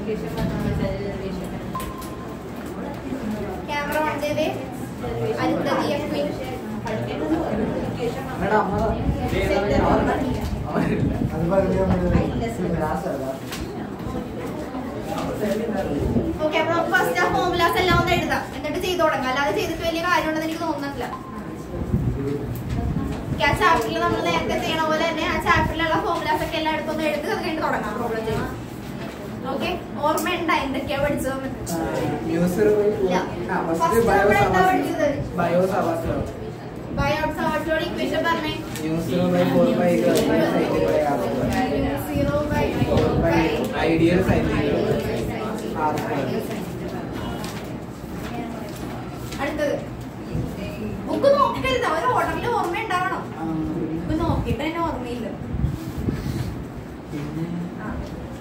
Camera on the way. Okay, first the formulas എല്ലാം ഒന്ന് എഴുതാം. എന്നിട്ട് ചെയ്തു തുടങ്ങാം. അല്ലാതെ ചെയ്തിട്ട് വലിയ കാര്യമുണ്ടെന്ന് എനിക്ക് തോന്നുന്നില്ല. ആ ചാപ്റ്ററിൽ നമ്മൾ നേരത്തെ ചെയ്യണ പോലെ തന്നെ ആ ചാപ്റ്ററിലുള്ള ഫോർമുലാസ് ഒക്കെ എല്ലാം എടുത്തൊന്ന് എഴുതി അത് കഴിഞ്ഞ് തുടങ്ങാം പ്രോബ്ലം ചെയ്യാം. ഓക്കെ, ഓർമ്മയുണ്ടോ എന്തൊക്കെയാ പഠിച്ചതെന്ന്? ബയോസാവാർട്ടോട് ഇക്വേഷൻ പറഞ്ഞേ. അടുത്തത് ബുക്ക് നോക്കരുത്, ഒരു ഓർഡറിൽ ഓർമ്മ ഉണ്ടാവണം. ബുക്ക് നോക്കിയിട്ട് തന്നെ ഓർമ്മയില്ല.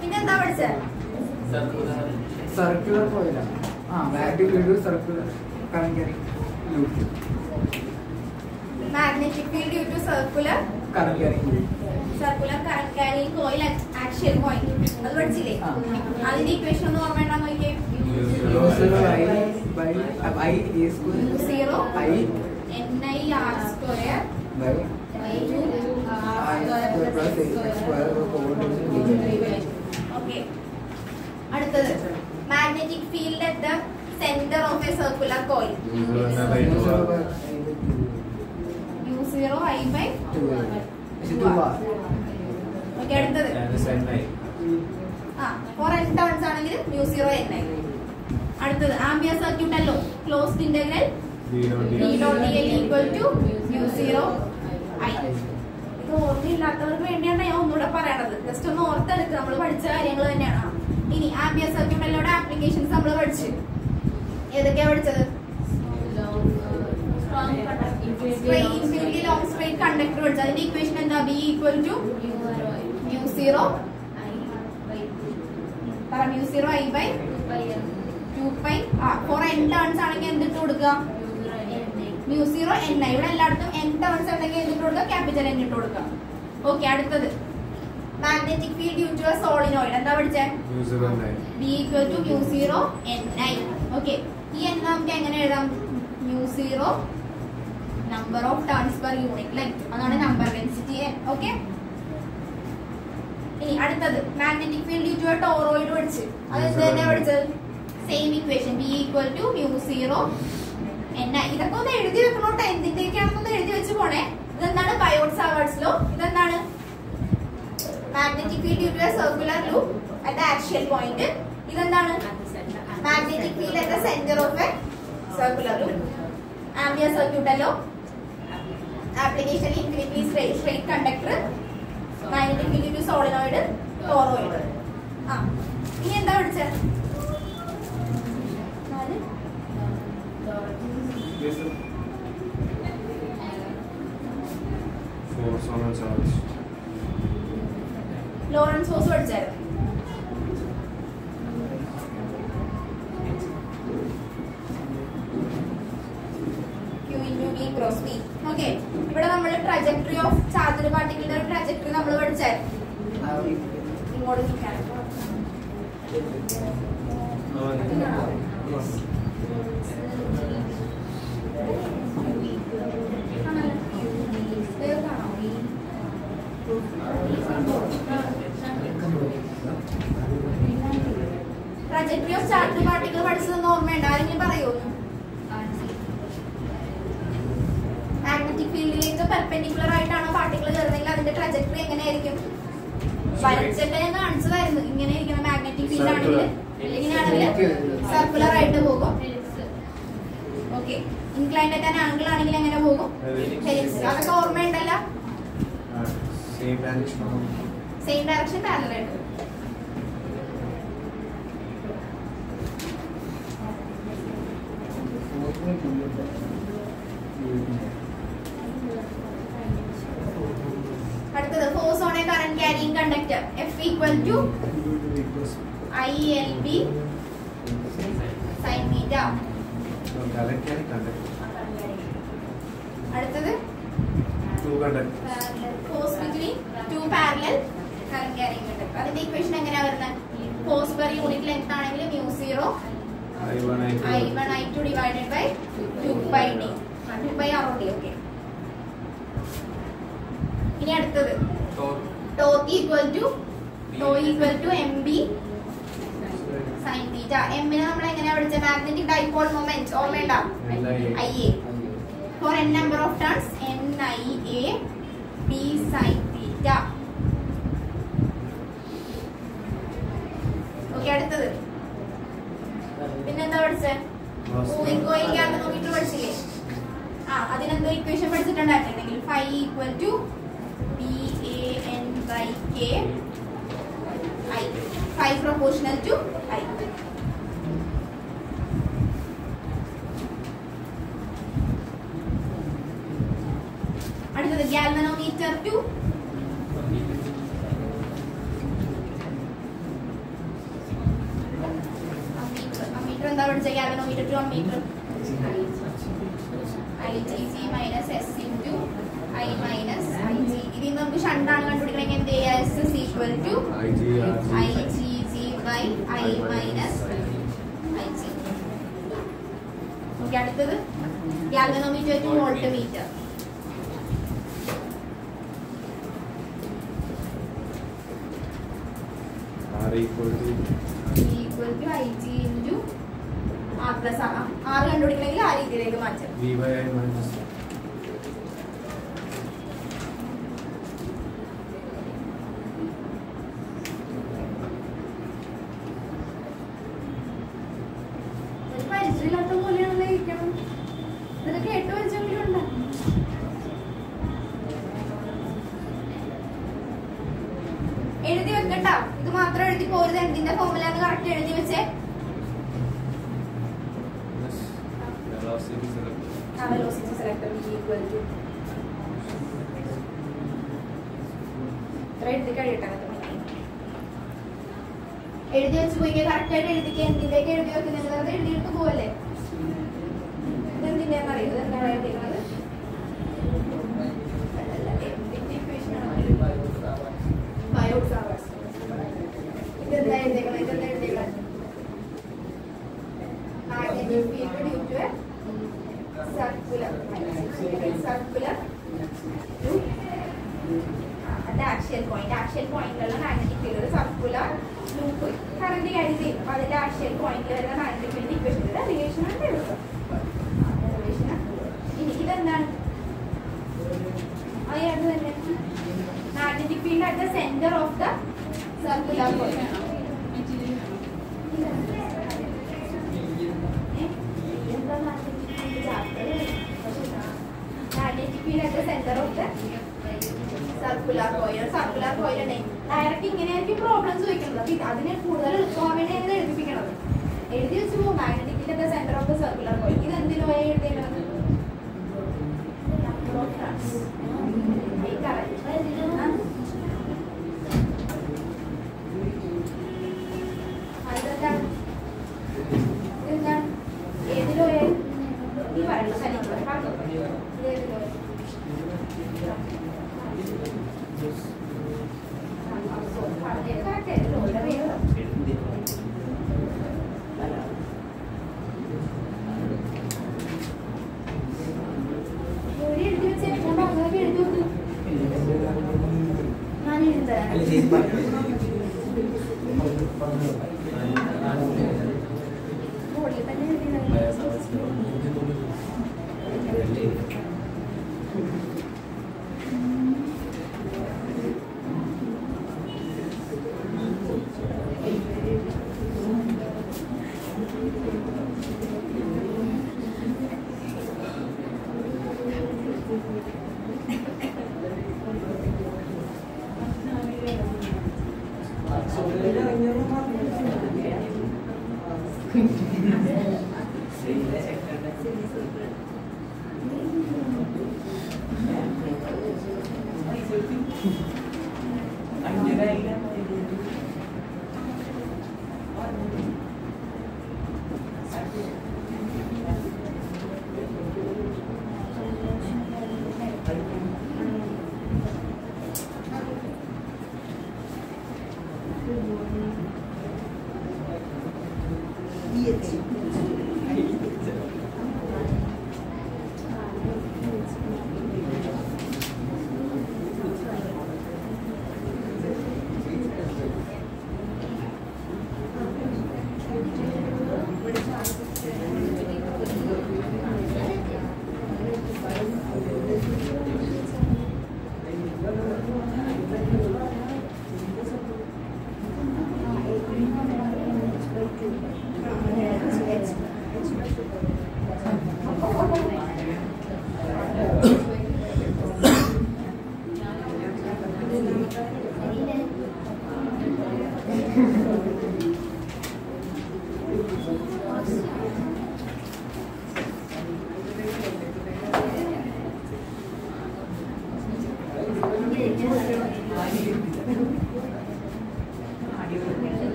പിന്നെന്താ പഠിച്ചത്? സർക്കുലർ പോയില്ല. Circular magnetic field due to circular current carrying coil at axial point. അത് പഠിച്ചില്ലേ? അതിന്റെ ഇക്വേഷൻ ഒന്ന് ഓർമ്മ ഉണ്ടോ നോക്കിയേ. Okay. അടുത്തത് magnetic field at the center of a circular coil. U0 I by 2R. Okay, അടുത്തത് for n turns ആണെങ്കിൽ mu0 ni. അടുത്തത് ആംബിയർ സർക്യൂട്ട് അല്ലോ, closed integral d.dl equal to mu0 I. ഇത് ഓർമ്മയില്ലാത്തവർക്ക് വേണ്ടിയാണ് ഞാൻ ഒന്നുകൂടെ പറയണത്. ജസ്റ്റ് ഒന്ന് ഓർത്തെടുക്കുക, നമ്മൾ പഠിച്ച കാര്യങ്ങൾ തന്നെയാണ്. ഇനി ആംബിയർ സർക്യൂട്ട് അല്ലോടെ ആപ്ലിക്കേഷൻസ് നമ്മൾ പഠിച്ചു. ഏതൊക്കെയാ പഠിച്ചത്? long straight conductor പഠിച്ചു. അതിന്റെ ഇക്വേഷൻ എന്താ? B equal to mu0 I by 2 pi r. For n turns ആണെങ്കിൽ എന്തിട്ട് കൊടുക്കുക? mu0 ni. ഇവിടെ എല്ലായിടത്തും n turns ഉണ്ടെങ്കിൽ എന്തിട്ട് കൊടുക്കുക? ക്യാപിറ്റൽ n ഇട്ട് കൊടുക്കുക. ഓക്കെ, അടുത്തത് magnetic field due to a solenoid. എന്താ പഠിച്ചേ? B equal to mu0 ni. Okay, ഈ n നമുക്ക് എങ്ങനെ എഴുതാം? mu0 number of turns per unit length. അതാണ് നമ്പർ ഡെൻസിറ്റി n. ഓക്കെ, ഇനി അടുത്തത് magnetic field due to a toroid പഠിച്ചു. അത് എന്തിനാ പഠിച്ചത്? Same equation B equal to mu0 ni. ഇതൊക്കെ ഒന്ന് എഴുതി വെക്കണോട്ടെ, എന്തിന്റെയൊക്കെയാണെന്നൊന്ന് എഴുതി വെച്ച് പോണേ. ഇതെന്താണ്? ബയോട്ട്-സാവാർട്ട്സ് ലോ. ഇതെന്താണ്? magnetic field due to a circular loop at the axial point. ഇതെന്താണ്? magnetic field at the center of a circular loop. Ampere circuit അല്ലോ, application infinitely straight conductor, magnetic field due to solenoid, toroid. ഇനി എന്താ പഠിച്ചത്? Lorentz force പഠിച്ചായിരുന്നു. Okay, ഇവിടെ നമ്മൾ trajectory of charged പാർട്ടിക്കിളിന്റെ ഒരു trajectory നമ്മൾ പഠിച്ചായിരുന്നു. ഇങ്ങോട്ട് ട്രജക്ടറി ഓഫ് ചാർജ്ഡ് പാർട്ടിക്കിൾ പഠിച്ചതെന്ന് ഓർമ്മയുണ്ട്? ആരെങ്കിലും പറയൂ? മാഗ്നറ്റിക് ഫീൽഡിലേക്ക് പെർപെൻഡിക്കുലർ ആയിട്ടാണോ പാർട്ടിക്കിൾ കയറുന്നതെങ്കിൽ അതിന്റെ ട്രജക്ടറി എങ്ങനെയായിരിക്കും? വരച്ചൊക്കെ ഞാൻ കാണിച്ചതായിരുന്നു. ഇങ്ങനെ ഇരിക്കുന്ന മാഗ്നറ്റിക് ഫീൽഡ് ആണെങ്കിൽ ഇങ്ങനെയാണെങ്കിൽ സർക്കുലർ ആയിട്ട് പോകും. ഓക്കെ, ഇൻക്ലൈൻഡ് ആയിട്ട് ആംഗിൾ ആണെങ്കിൽ എങ്ങനെ പോകും? ഹെലിക്സ്. അതൊക്കെ ഓർമ്മയുണ്ടല്ലോ. സെയിം ഡയറക്ഷൻ പാരലൽ ആയിട്ട്. അടുത്തത് force on A current carrying conductor F equal to ILB sin theta. അടുത്തത് force between two parallel current carrying conductor. അതിന്റെ ഇക്വേഷൻ എങ്ങനെയാ വരുന്നത്? ഫോഴ്സ് പെർ യൂണിറ്റ് ലെങ്ത് ആണെങ്കിൽ μ0 I1 I2 divided by 2πd 2π/d. Okay, ഇനി അടുത്തത് torque equal to mb sin theta. m നെ നമ്മൾ എങ്ങനെയാ പഠിച്ചത്? മാഗ്നെറ്റിക് ഡൈപോൾ മൊമെന്റ് ഓർമ്മയുണ്ടോ? IA for n number of turns NIA b sin theta. Okay, അടുത്തത് പിന്നെന്താ പഠിച്ചത്? മൂവിംഗ് കോയിൽ ഗാൽവനോമീറ്റർ പഠിച്ചില്ലേ? അതിനെന്തോ equation പഠിച്ചിട്ടുണ്ടായിരുന്നെങ്കിൽ phi equal to BAN/K I. Phi proportional to I. അടുത്തത് ഗാൽവനോമീറ്റർ ടു അമ്മീറ്റർ. എന്താ പഠിച്ച? Galvanometer to ammeter IgG minus S into I minus Ig. ഇതിൽ നമുക്ക് ഷണ്ടാണ് കണ്ടുപിടിക്കണമെങ്കിൽ എന്ത് ചെയ്യുക? S is equal to IgG by I minus Ig. Okay, അടുത്തത് galvanometer to voltmeter. equal to Ig into R plus R. R കണ്ടുപിടിക്കണമെങ്കിൽ ആ രീതിയിലേക്ക് മാറ്റാം. V by I minus പരിചയമില്ലാത്ത പോലെയാണല്ലോ ഇരിക്കണം. ഇതൊക്കെ കേട്ട് പരിചയമെങ്കിലും ഉണ്ടോ? എഴുതി വെക്കട്ടോ, ഇത് മാത്രം എഴുതി പോരുത്. എന്തിന്റെ ഫോർമുല കറക്റ്റ് എഴുതി വെച്ചേ. velocity selector V equal to എഴുതി കഴിയട്ടെ. എഴുതി വെച്ച് പോയി കറക്റ്റ് ആയിട്ട് എഴുതിക്കുക. എന്തിന്റെയൊക്കെ എഴുതി വെക്കുന്നത് അത് എഴുതിയിട്ട് പോവല്ലേ? ഇതെന്തിന്റെയാണെന്ന് അറിയുന്നത്? എന്താണ് എഴുതിക്കുന്നത്? ഇതെന്താ എഴുതിയത്? ഇതെന്താ എഴുതിയത്? Magnetic field due to a circular axial point ലുള്ള magnetic field circular loop current carry ചെയ്യും. അപ്പൊ അതിന്റെ ആക്സിയൽ പോയിന്റിൽ വരുന്ന മാഗ്നെറ്റിക് ഫീൽഡ് ഇക്വേഷന്റെ റിലേഷൻ ആണ് എഴുതുക. ഇനി ഇതെന്താണ്? അത് തന്നെ magnetic field at the centre of the circular point. Magnetic field at the center of the circular coil. Circular coil ഉണ്ടെങ്കിൽ ഡയറക്റ്റ് ഇങ്ങനെയായിരിക്കും പ്രോബ്ലംസ് ചോദിക്കുന്നത്. അതിനെ കൂടുതൽ എളുപ്പമാവാൻ വേണ്ടിയാണ് എഴുതിപ്പിക്കുന്നത്. എഴുതി വെച്ച് പോകും magnetic field at the centre of the circular coil. ഇത് എന്തിനു പോയി എഴുതേണ്ടത്? ഏതിലോ ഈ പറയുന്നത്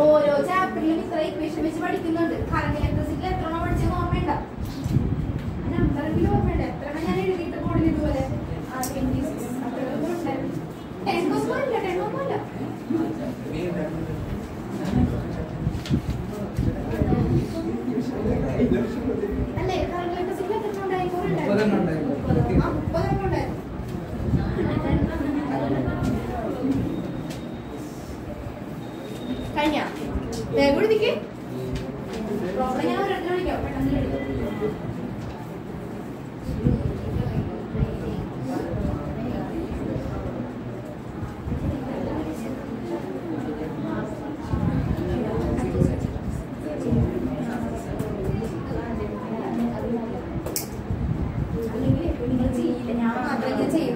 ഓരോ ചാപ്റ്ററിലും ഇത്ര ഇക്വേഷൻ വെച്ച് പഠിക്കുന്നുണ്ട്. കറണ്ട് ഇലക്ട്രിസിറ്റിയിൽ എത്ര പഠിച്ചെന്ന് ഓർമ്മയുണ്ടോ? നമ്പറെങ്കിലും ഓർമ്മയുണ്ട്. എത്ര ഞാൻ എഴുതിയിട്ട് ബോർഡിൽ ഇതുപോലെ 26 അത്രയൊന്നും ഉണ്ടായിരുന്നു. 10 ഒന്നുമില്ല. അല്ലേ കറണ്ട് ഇലക്ട്രിസിറ്റിയിൽ എത്ര ഉണ്ടായി? 30 ഉണ്ടായിരുന്നു. കഴിഞ്ഞ വേഗം എഴുതിക്ക്. പ്രോബ്ലം ഞാൻ ഒരെണ്ണം വിളിക്കാം, പെട്ടെന്ന് എഴുതും. നിങ്ങൾ ചെയ്യില്ല, ഞാൻ മാത്രം ഞാൻ ചെയ്തു.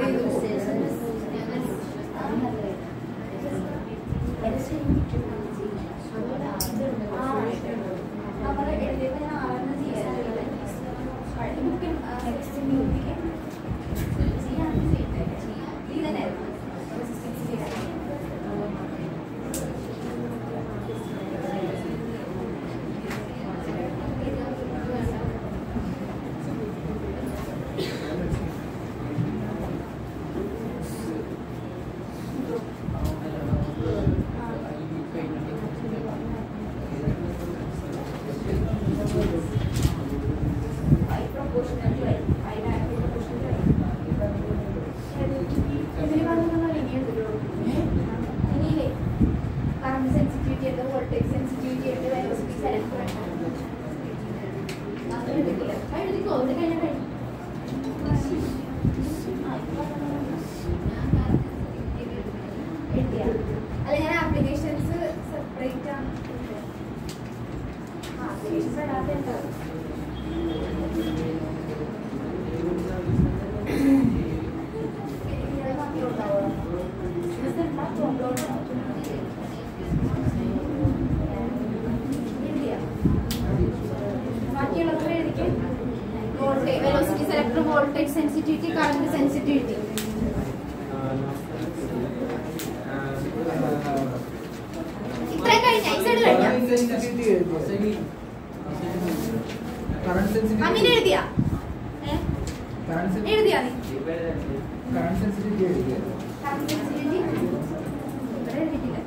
അല്ല ഞാൻ ആപ്ലിക്കേഷൻസ് സെപ്പറേറ്റ് ആണ്. ആപ്ലിക്കേഷൻസ് ഇടാത്ത ബാക്കിയുള്ളവരെ എനിക്ക് velocity selector, voltage sensitivity, current sensitivity. ഇത്രയും കഴിഞ്ഞ അങ്ങനെ എഴുതിയാ എഴുതിയാ നീ കറന്റ് സെൻസിറ്റിവിറ്റി ഇവിടെ എഴുതിയിട്ടില്ല.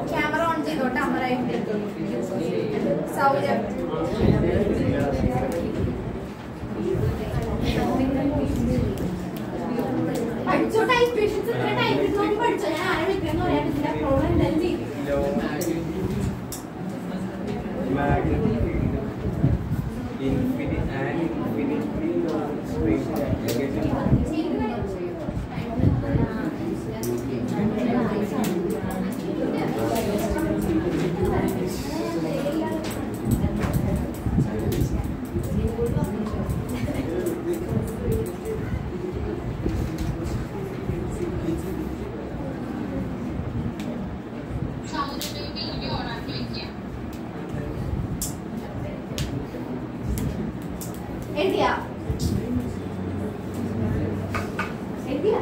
ക്യാമറ ഓൺ ചെയ്തോട്ടെ അമരായിട്ട് സൗകര്യം പഠിച്ചോ ടൈപ്പ് പേഷ്യൻസ് ഇത്ര ടൈപ്പ് ഇട്ടുകൊണ്ട് പഠിച്ചോ ഞാൻ ആരെ വിളിക്കുന്നു പറയാൻ പറ്റില്ല പ്രോബ്ലം എന്തായാലും ചെയ്യും എഴുതിയാ എഴുതിയാ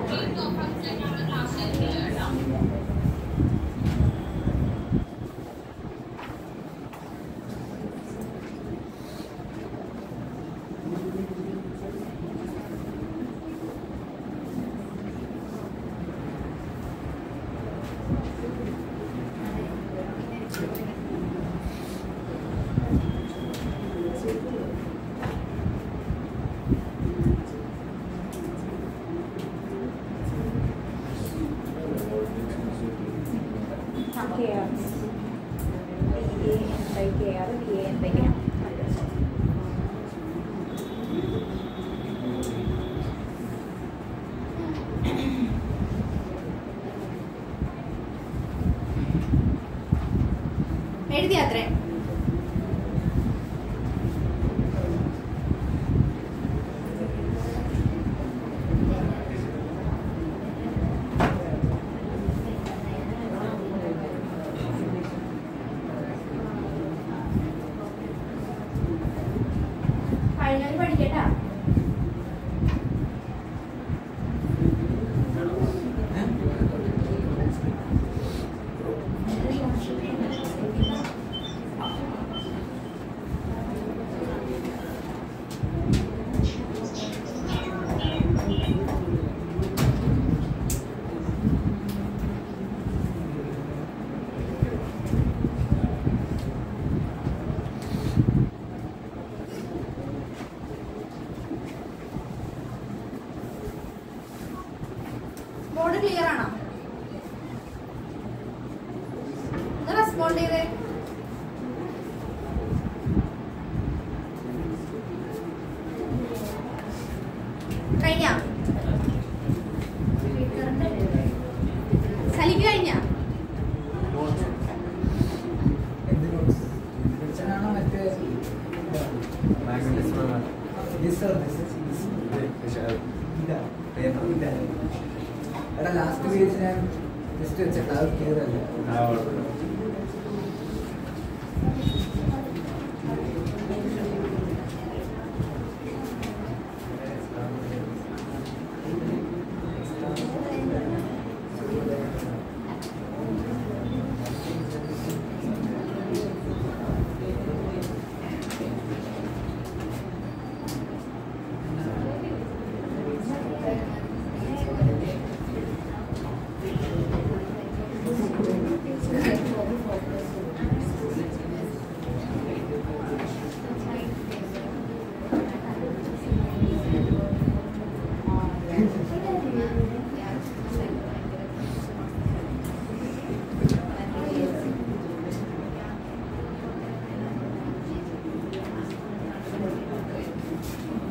എഴുതിയാത്രേ കഴിഞ്ഞാൽ പഠിക്കട്ടാ ബോർഡ് ക്ലിയർ ആണോ റെസ്പോണ്ട് ചെയ്തേ കഴിഞ്ഞ സലിക്ക് കഴിഞ്ഞ എടാ ലാസ്റ്റ് പേജ് ഞാൻ ജസ്റ്റ് വെച്ചിട്ട് അത് ക്ലിയർ അല്ല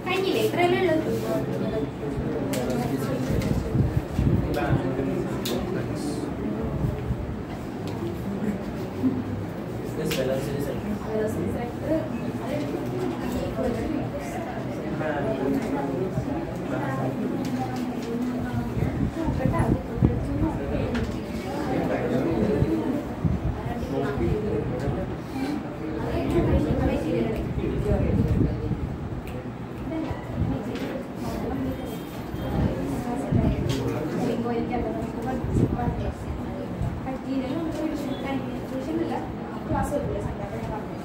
കഴിഞ്ഞില്ലേ ഇത്രയല്ലേ ഉള്ളൂ എനിക്കല്ല നമുക്ക് മെറ്റീരിയൽ നമുക്ക് ട്യൂഷൻ ഇല്ല ക്ലാസ് വരില്ല സൺഡേ ഞാൻ പറഞ്ഞു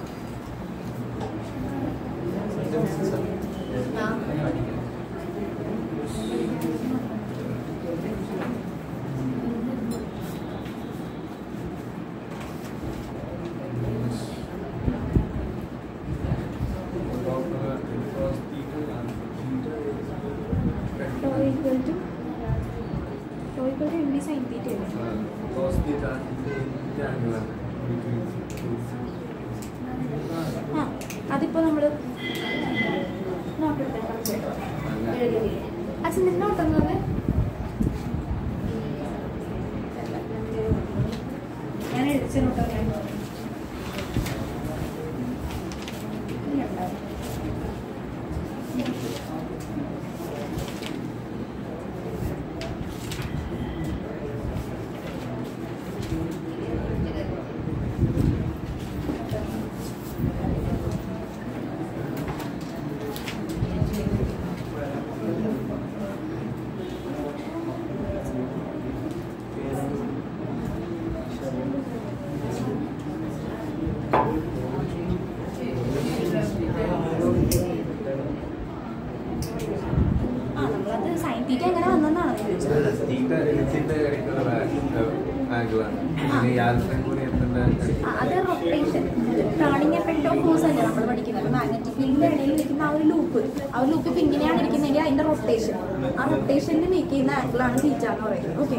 അതിപ്പോ നമ്മള് നോട്ട് അച്ഛൻ നോട്ടെന്നത് ഞാൻ എഴുതിച്ച നോട്ടൊക്കെ അത് rotation turning effect of force അല്ലേ നമ്മൾ പഠിക്കുന്നത് മാഗ്നറ്റിക് ഫീൽഡിന്റെ ഇടയിൽ ഇരിക്കുന്ന ആ ഒരു ലൂപ്പ് ഇപ്പം ഇങ്ങനെയാണ് ഇരിക്കുന്നതെങ്കിൽ അതിന്റെ റൊട്ടേഷൻ ആ റൊട്ടേഷനിൽ മേക്ക് ചെയ്യുന്ന ആംഗിളാണ് തീറ്റ എന്ന് പറയുന്നത് ഓക്കെ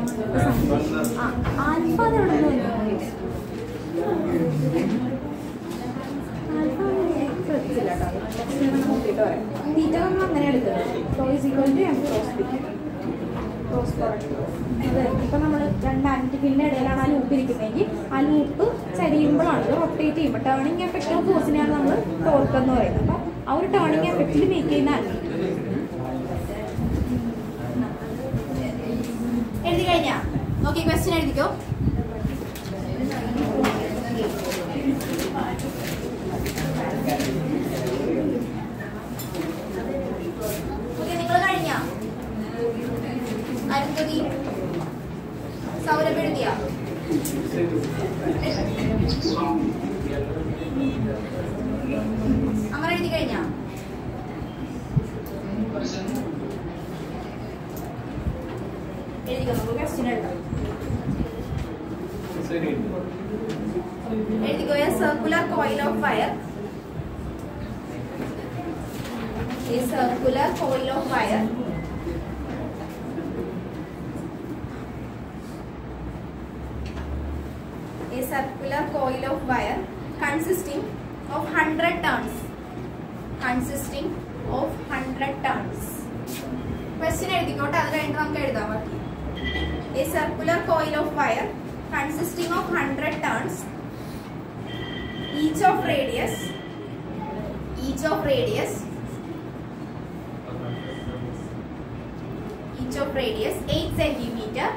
ആൽഫ അതെവിടെ ശ്രദ്ധിച്ചില്ല കേട്ടോ നോക്കിയിട്ട് പറയാം തീറ്റ നമ്മൾ അങ്ങനെ എടുക്കുന്നത് ഇപ്പൊ നമ്മൾ രണ്ട് മാഗ്നറ്റിക് ഫീൽഡിന്റെ ഇടയിലാണ് ആ ലൂപ്പ് ഇരിക്കുന്നതെങ്കിൽ ആ ലൂപ്പ് ചരിയുമ്പോഴാണ് റൊട്ടേറ്റ് ചെയ്യുമ്പോൾ ടേണിംഗ് എഫക്ട് ഓഫ് ഫോഴ്സിനെയാണ് നമ്മൾ ടോർക്ക് എന്ന് പറയുന്നത് അപ്പൊ ആ ഒരു ടേണിംഗ് എഫക്റ്റിൽ മേക്ക് ചെയ്യുന്ന എഴുതി കഴിഞ്ഞാ ഓക്കെ ക്വസ്റ്റ്യൻ എഴുതിക്കോ നിങ്ങൾ കഴിഞ്ഞ അരുന്ധതി സൗരഭ് എഴുതിയ അമർ എഴുതി കഴിഞ്ഞ എഴുതിക്കോ നമുക്ക് ക്വസ്റ്റ്യൻ എഴുതാം എഴുതിക്കോ a circular coil of wire a circular coil of wire consisting of 100 turns question എഴുതിക്കോട്ടെ അത് കഴിഞ്ഞിട്ട് നമുക്ക് എഴുതാൻ പറ്റും a circular coil of wire consisting of 100 turns each of radius 8 centimeter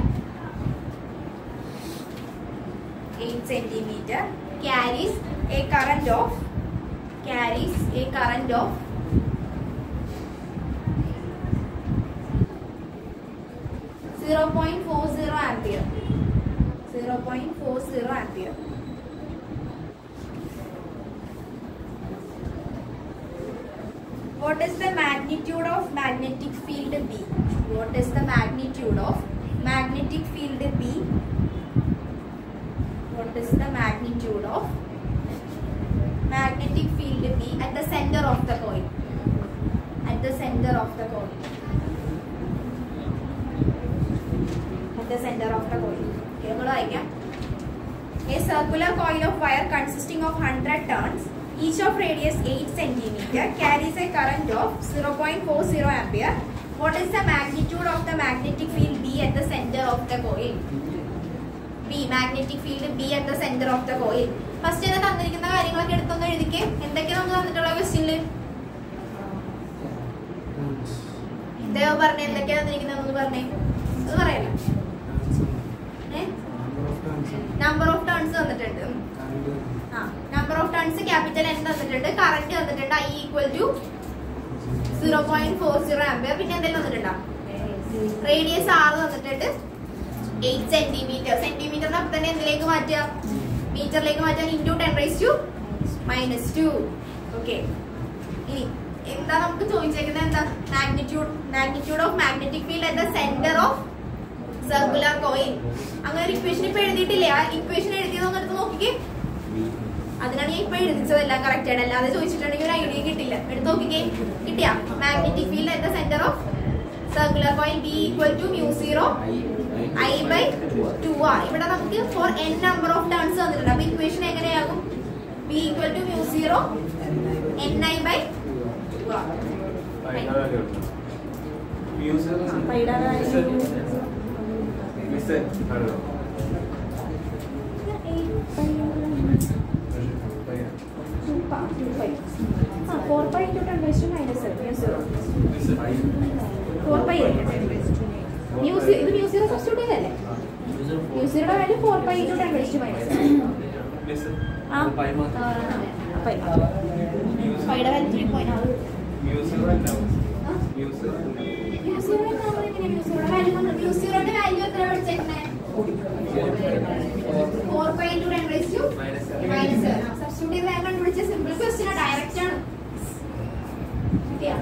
carries a current of 0.40 ampere. What is the magnitude of magnetic field B? What is the magnitude of magnetic field B? What is the magnitude of magnetic field B at the center of the coil? At the center of the coil. Okay, a circular coil of wire consisting of 100 turns, each of radius 8 centimeter, carries a current of 0.40 ampere. What is the magnitude of the magnetic field B at the center of the coil? Magnetic field B at the center of the coil. First, we will see the question. Number of turns number of turns capital N current I equal to 0.40 ampere. Radius R 8 centimetre. സെന്റിമീറ്ററിന് അപ്പം തന്നെ എന്തിലേക്ക് മാറ്റുക? മീറ്ററിലേക്ക് മാറ്റാൻ into 10⁻². Okay. ഇനി എന്താ നമുക്ക് ചോദിച്ചേക്കുന്നത്? എന്താ? Magnitude of magnetic field at the centre of circular coil. അങ്ങനെ ഒരു ഇക്വേഷൻ ഇപ്പൊ എഴുതിയിട്ടില്ലേ? ആ ഇക്വേഷൻ എഴുതിയതൊന്നും എടുത്ത് നോക്കിക്കേ. അതിനാണ് ഞാൻ ഇപ്പൊ എഴുതിച്ചതെല്ലാം കറക്റ്റ് ആണ്. അല്ലാതെ ചോദിച്ചിട്ടുണ്ടെങ്കിൽ ഒരു ഐഡിയ കിട്ടില്ല. എടുത്ത് നോക്കിക്കേ. കിട്ടിയാ? Magnetic field at the centre of circular coil B = μ0 I/2R. ഇവിടെ നമുക്ക് for n number of turns തന്നിട്ടുണ്ട്. അപ്പൊ ഇക്വേഷൻ എങ്ങനെയാകും? B = μ0 Ni/2R. ഇത് μ0 സബ്സ്റ്റിറ്റ്യൂട്ട് ചെയ്തല്ലേ? μ0യുടെ വാല്യൂ 4π × 10⁻⁻⁷. പൈയുടെ വാല്യൂ 3.6. മ്യൂസിയുടെ വാല്യൂ എത്ര പഠിച്ചേക്കണേ? 4π × 10⁻⁻⁷. സബ്സ്റ്റിറ്റ്യൂട്ട് ചെയ്ത് ഞാൻ കണ്ടുപിടിച്ച സിമ്പിൾ ക്വസ്റ്റ്യൻ ഡയറക്റ്റ് ആണ്. കിട്ടിയാ?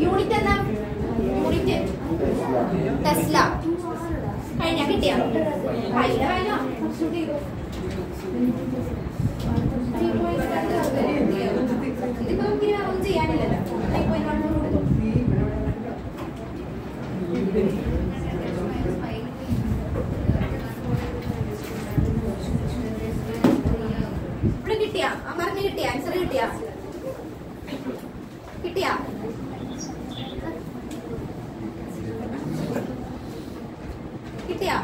യൂണിറ്റ് എന്താ? Unit Tesla. കഴിഞ്ഞ കിട്ടിയ ഇതിപ്പോ ഒന്നും ചെയ്യാനില്ലല്ലോ. ഇവിടെ കിട്ടിയ അമറിന് കിട്ടിയ ആൻസർ കിട്ടിയ കിട്ടിയാ? കിട്ടിയാ?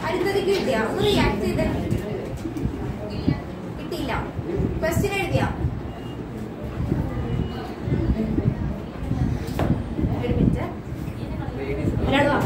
അടുത്തതിക്ക് കിട്ടിയാ? ഒന്ന് റിയാക്ട് ചെയ്ത്. കിട്ടിയില്ല. ക്വസ്റ്റ്യൻ എഴുതിയാ? ഒരു മിനിറ്റ്. ഒരാൾ വാ.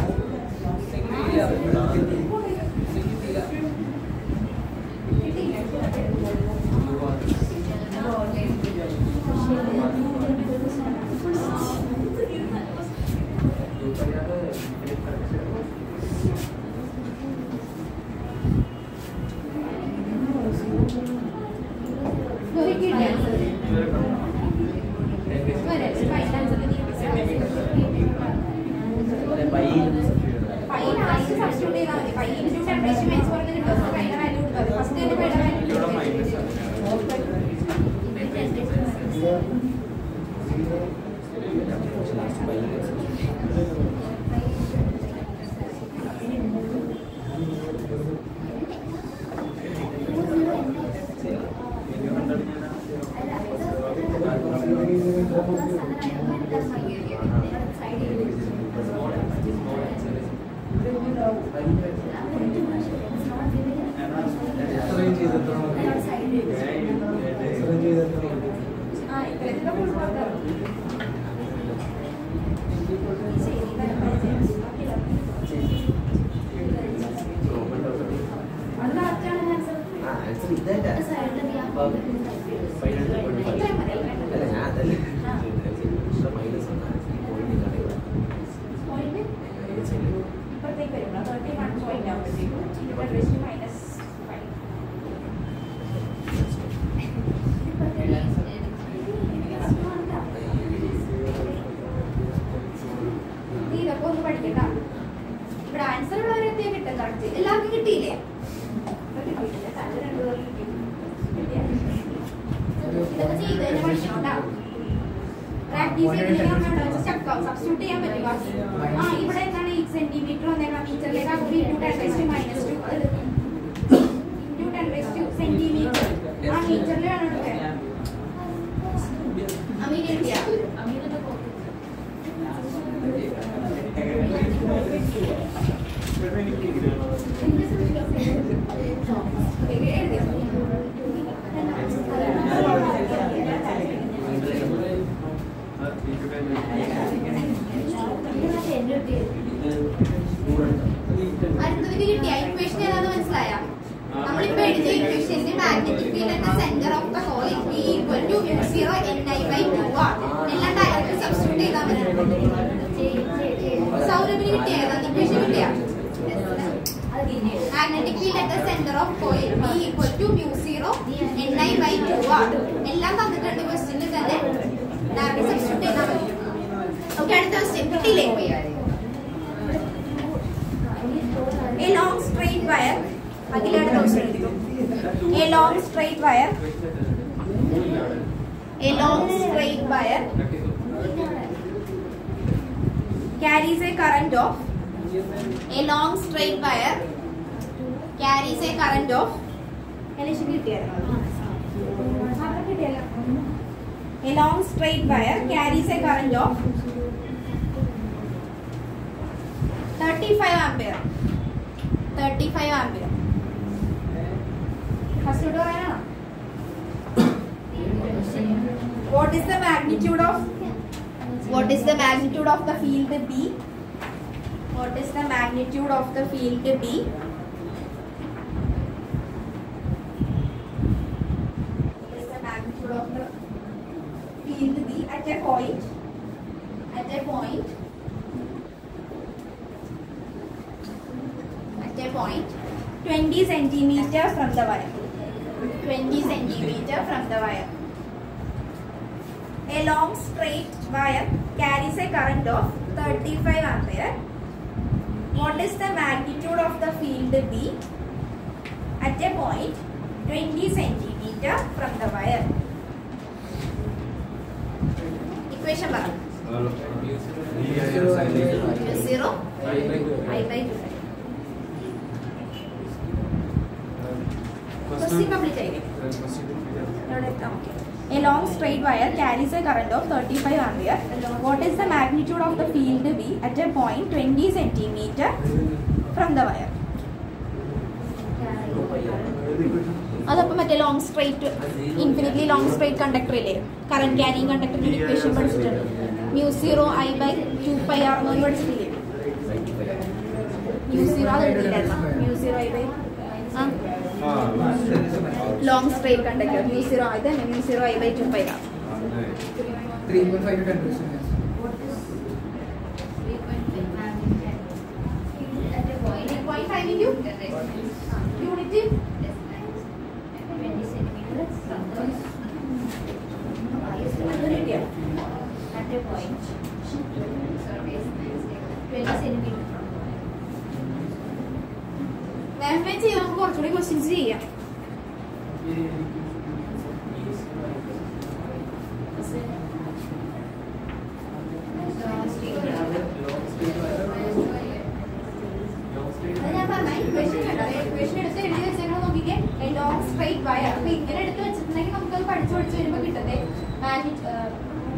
Saya ചെയ്ത് തന്നെ പഠിക്കണം കേട്ടോ. പ്രാക്ടീസ് ചെയ്തില്ലെങ്കിൽ ചക്കാവും. സബ്സ്റ്റിറ്റ്യൂട്ട് ചെയ്യാൻ പറ്റുക. ഇവിടെ എന്താണ് 8 സെന്റിമീറ്റർ വന്നേക്കാം. മീറ്ററിലേക്ക് ആകുമ്പോൾ × 10⁻². സെന്റിമീറ്റർ മീറ്ററിൽ വേണം എടുക്കാൻ. അമീൻ എഴുതിയ അടുത്തത് കിട്ടിയ ഇക്വേഷൻ ഏതാണെന്ന് മനസ്സിലായ? നമ്മളിപ്പോ എഴുതിയ ഇക്വേഷന്റെ magnetic field at the centre of the coil B = μ0 Ni/2 എല്ലാം ഡയറക്റ്റ് സബ്സ്റ്റിറ്റ്യൂട്ട് ചെയ്താൽ മതി. സൗരഭിന് കിട്ടിയ ഏതാണ് ഇക്വേഷൻ കിട്ടിയ? Magnetic field at the centre of coil B = μ0 Ni/2 എല്ലാം തന്നിട്ടുണ്ട് ക്വസ്റ്റ്യനിൽ തന്നെ. ഡയറക്റ്റ് സബ്സ്റ്റിറ്റ്യൂട്ട് ചെയ്താൽ മതി. ഓക്കേ, അടുത്ത ക്വസ്റ്റ്യൻ കിട്ടിയില്ലേ? A long straight wire. അഖിലയുടെ ക്വസ്റ്റ്യൻ എഴുതിക്കോ. A long straight wire. A long straight wire carries a current of. A long straight wire carries a current of. A long straight wire carries a current of 35 ampere. 35 ampere. First order ayana. What is the magnitude of the field B? What is the magnitude of the field B? What is the magnitude of the field B at a point? At a point 20 centimeter from the wire. 20 centimeter from the wire. A long straight wire carries a current of 35 ampere. What is the magnitude of the field B at a point 20 centimeter from the wire? Equation bar. Zero. I/2. Question complete ആയില്ലേ? A long straight wire carries a current of 35 ampere. What is the magnitude of the field B at a point 20 centimeter from the wire? അതപ്പോൾ മറ്റേ long straight infinitely long straight conductor ഇല്ലേ, current carrying കണ്ടക്ടറിന്റെ equation പഠിച്ചിട്ടുണ്ട്. μ0 I/2πr എന്ന് പഠിച്ചിട്ടില്ലേ? μ0 അത് എഴുതിയില്ലായിരുന്നോ? μ0 I/2 long straight conductor μ0 ഇതന്നെ μ0 I/2πr. 3.5 conversion. Unit at a point surface 20 centimeter. വേറെ ചെയ്യാം, നമുക്ക് കുറച്ചുകൂടി ക്വസ്റ്റ്യൻസ് ചെയ്യാം. ഞാൻ പറഞ്ഞ ഇക്വേഷൻ എടുത്ത് എഴുതി വെച്ചാൽ നോക്കിക്കേ, ലോങ് സ്ട്രൈറ്റ് വയർ. അപ്പൊ ഇങ്ങനെ എടുത്ത് വെച്ചിട്ടുണ്ടെങ്കിൽ നമുക്കത് പഠിച്ചു വരുമ്പോൾ കിട്ടതേ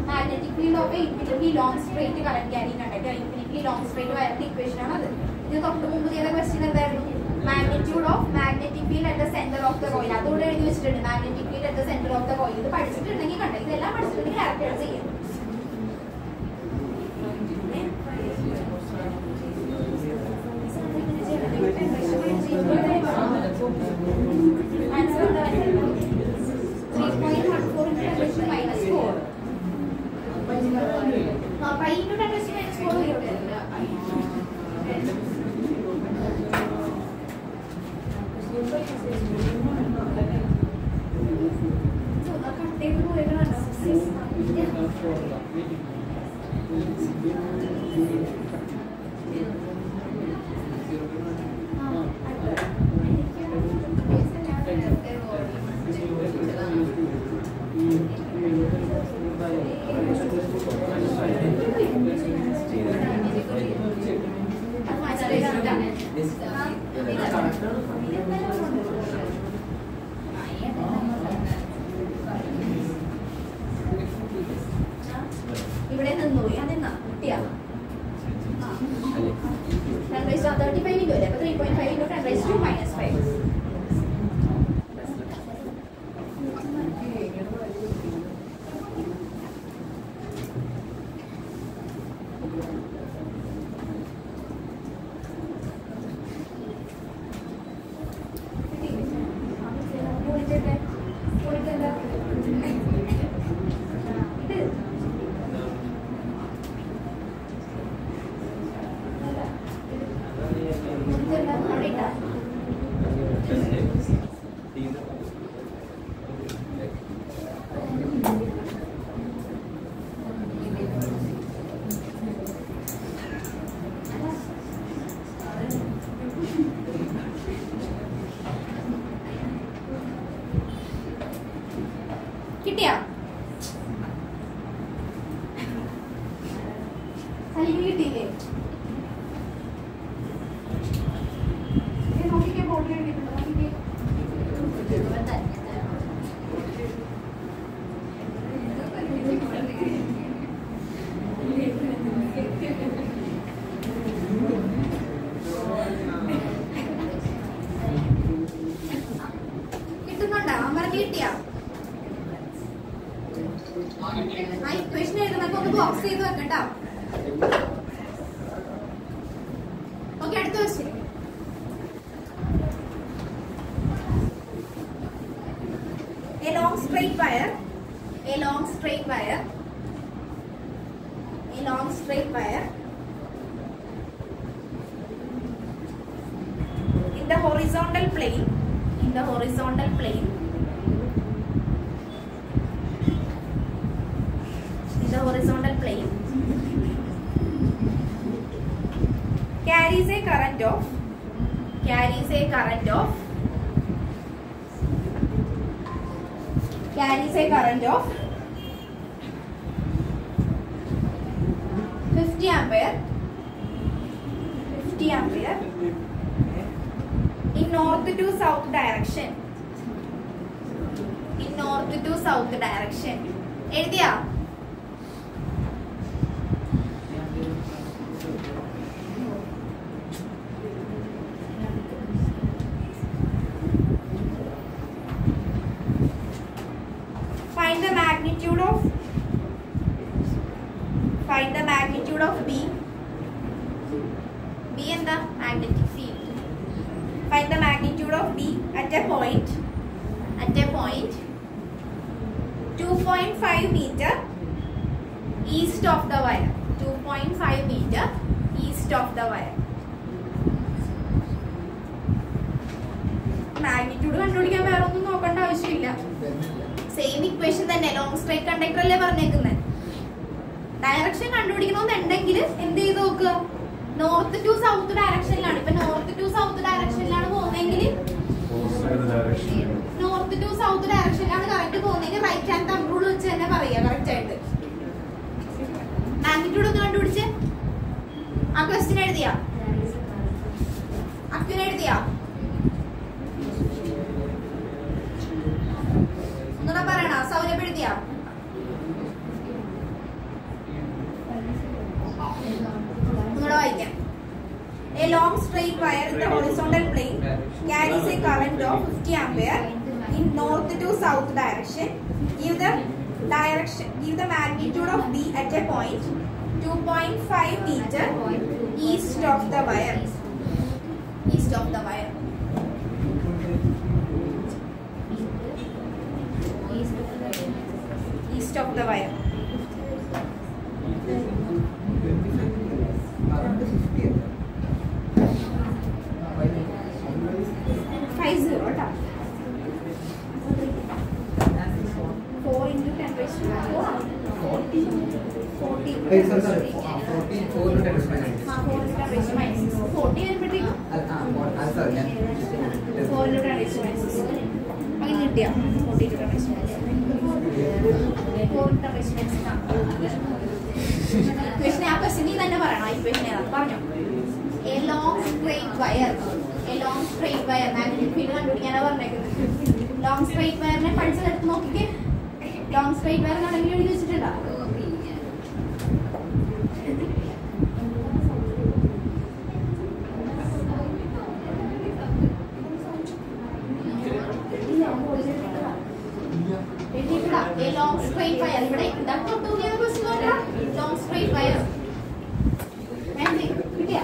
magnetic field of infinitely long straight current carrying conductor infinitely long straight വയറിന്റെ ഇക്വേഷൻ ആണ് അത്. ഇത് തൊട്ട് മുമ്പ് ചെയ്ത ക്വസ്റ്റ്യൻ എന്തായിരുന്നു? Magnitude of magnetic field at the centre of the coil. അതുകൂടെ എഴുതി വെച്ചിട്ടുണ്ട്. Magnetic field at the centre of the coil. ഇത് പഠിച്ചിട്ടുണ്ടെങ്കിൽ കണ്ട, ഇതെല്ലാം പഠിച്ചിട്ടുണ്ടെങ്കിൽ ക്യാരക്ടറൈസ് ചെയ്യാം. ആൻസർ എന്താ? 3.14 × 10⁻⁴. π × 10⁻⁴ ഇവിടെ ഇവിടെ നിന്നുപോയി അതെന്നാ കിട്ടിയാ 35 into 11, 3.5 into 10 raised to minus 5. കിട്ടിയാ അല്ലെങ്കിൽ കിട്ടിയില്ലേ നോക്കിക്കേ ബോർഡിൽ എഴുതിയിട്ടുണ്ടോ നോക്കിക്കേ കിട്ടുന്നുണ്ടോ അമറിന് കിട്ടിയാ ആ ഇക്വേഷൻ എഴുതുന്നപ്പോ ഒന്ന് ബോക്സ് ചെയ്ത് വെക്കട്ടോ ഓക്കെ അടുത്ത question a long straight wire in the horizontal plane carries a current of 50 ampere in north to south direction എഴുതിയാ find the magnitude of B and the magnetic field. Find the magnitude of B at a point 2.5 meter east of the wire. 2.5 meter east of the wire. Magnitude കണ്ടുപിടിക്കാൻ വേറെ ഒന്നും നോക്കേണ്ട ആവശ്യമില്ല. Same equation തന്നെ long straight conductor അല്ലേ പറഞ്ഞേക്കുന്നത്. Direction കണ്ടുപിടിക്കണമെന്നുണ്ടെങ്കിൽ എന്ത് ചെയ്ത് നോക്കുക നോർത്ത് ടു സൗത്ത് ഡയറക്ഷനിലാണ്. ഇപ്പൊ നോർത്ത് ടു സൗത്ത് ഡയറക്ഷനിലാണ് പോകുന്നതെങ്കിൽ നോർത്ത് ടു സൗത്ത് ഡയറക്ഷനിലാണ് കറക്റ്റ് പോകുന്നതെങ്കിൽ റൈറ്റ് ഹാൻഡ് തമ്പ് റൂൾ വെച്ച് തന്നെ പറയാ കറക്റ്റ് ആയിട്ട്. മാഗ്നിറ്റ്യൂഡ് ഒന്ന് കണ്ടുപിടിച്ച് ആ ക്വസ്റ്റ്യൻ എഴുതിയാ ഒന്നുകൂടെ പറയണ സൗരഭ് എഴുതിയാ ഒന്നുകൂടെ വായിക്കാം. A long straight wire in the horizontal plane carries a current of 50 ampere in north to south direction. Give the magnitude of B at a point 2.5 meter east of the wire. East of the wire. 50 ട്ടാ 4 into 10 raised to 40 വരുമ്പോഴത്തേക്കും അങ്ങനെ കിട്ടിയാ 40 to 10 raised to 4 equation ആ ക്വസ്റ്റ്യനിൽ തന്നെ പറയണം. Equation ഏതാ പറഞ്ഞോ. A long straight wire magnetic field കണ്ടുപിടിക്കാനാ പറഞ്ഞേക്കുന്നത്. ലോങ് സ്ട്രെയിറ്റ് വയറിനെ പഠിച്ചതെടുത്ത് നോക്കിക്കേ. ലോങ് സ്ട്രെയിറ്റ് വയർ ആണെങ്കിൽ എഴുതി വെച്ചിട്ടുണ്ടോ? A long straight wire. ഇവിടെ ഇതൊക്കെ ടൂലിയാണ് ക്വസ്റ്റ്യൻ നോക്കാം. ലോങ് സ്ട്രെയിറ്റ് വയർ കിട്ടിയ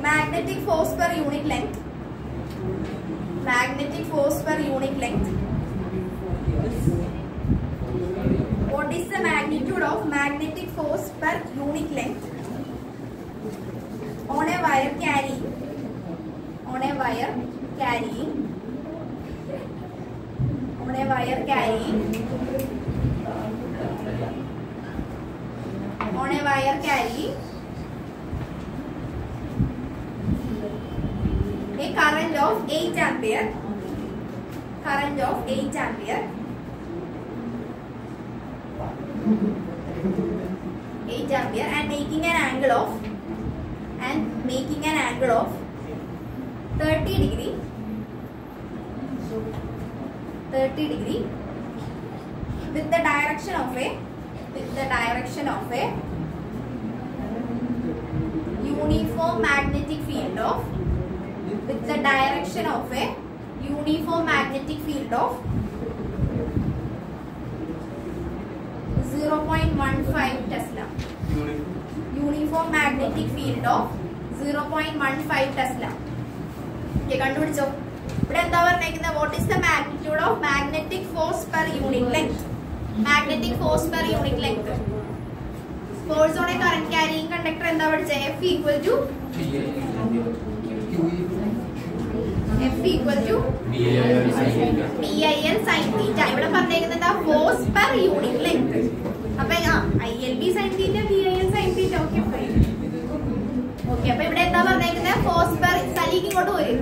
magnetic force per unit length. Magnetic force per unit length. What is the magnitude of magnetic force per unit length on a wire carrying on a wire carrying a current of 8 ampere, and making an angle of 30 degree with the direction of a uniform magnetic field of 0.15 Tesla. Uniform magnetic field of 0.15 Tesla. Okay, കണ്ടുപിടിച്ചോ. ഇവിടെ എന്താ പറഞ്ഞേക്കുന്നത്? What is the magnitude of magnetic force per unit length? Magnetic force per unit length. Force on A current carrying conductor എന്താ പഠിച്ചത്? F equal to BIL sin theta. ഇവിടെ പറഞ്ഞേക്കുന്നത് force per unit length. അപ്പൊ ILB sin theta, BIL sin theta. Okay, അപ്പൊ ഇവിടെ എന്താ പറഞ്ഞേക്കുന്നത്? Force per, സലീക്ക് ഇങ്ങോട്ട് പോയി,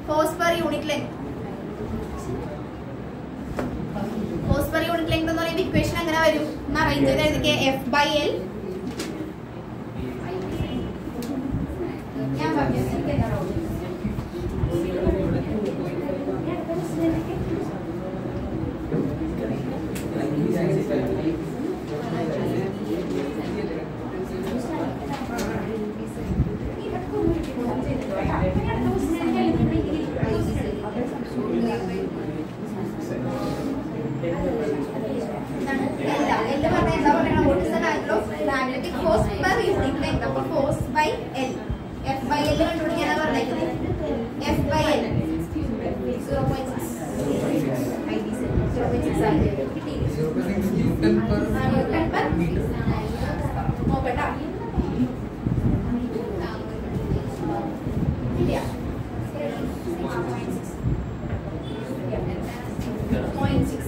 force per unit length. Force per unit length എന്ന് പറയുമ്പോൾ ഇക്വേഷൻ എങ്ങനെ വരും? അറേഞ്ച് ചെയ്ത് എഴുതിക്കേ. F/L ഞാൻ പറഞ്ഞു magnetic force per unit length. അപ്പോൾ force by L, F/L കണ്ടുപിടിക്കാനാണ് പറഞ്ഞേക്കുന്നത്. F/L 0.6 Newton per meter. നോക്കട്ടാ, ഇല്ല 0.6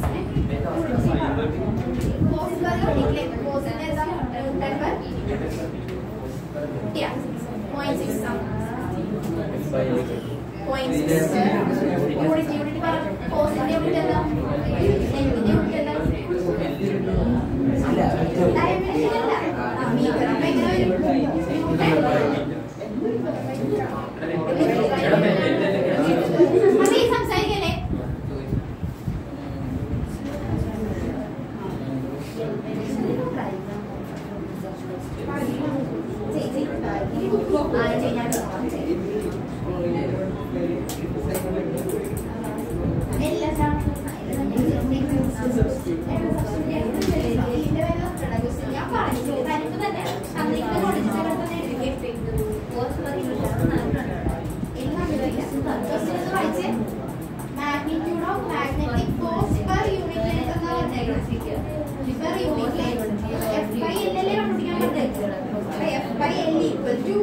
force per unit length. Force എന്ന് എഴുതാം Newton per 0.6 ആണ്. 0.6 യൂണിറ്റ് പറ. ഫോഴ്സിന്റെ യൂണിറ്റ് എന്താ? ലെങ്തിന്റെ യൂണിറ്റ് എന്താ? ഡയമെൻഷൻ അല്ല, മീറ്റർ. അപ്പൊ എങ്ങനെ വരും? അതെ, സംസാരിക്കല്ലേ? Magnitude of magnetic force per unit length എന്ന് പറഞ്ഞേക്കാം. Per unit length F/L അല്ലേ കണ്ടുപിടിക്കാൻ പറ്റുന്നത്. F/L equal to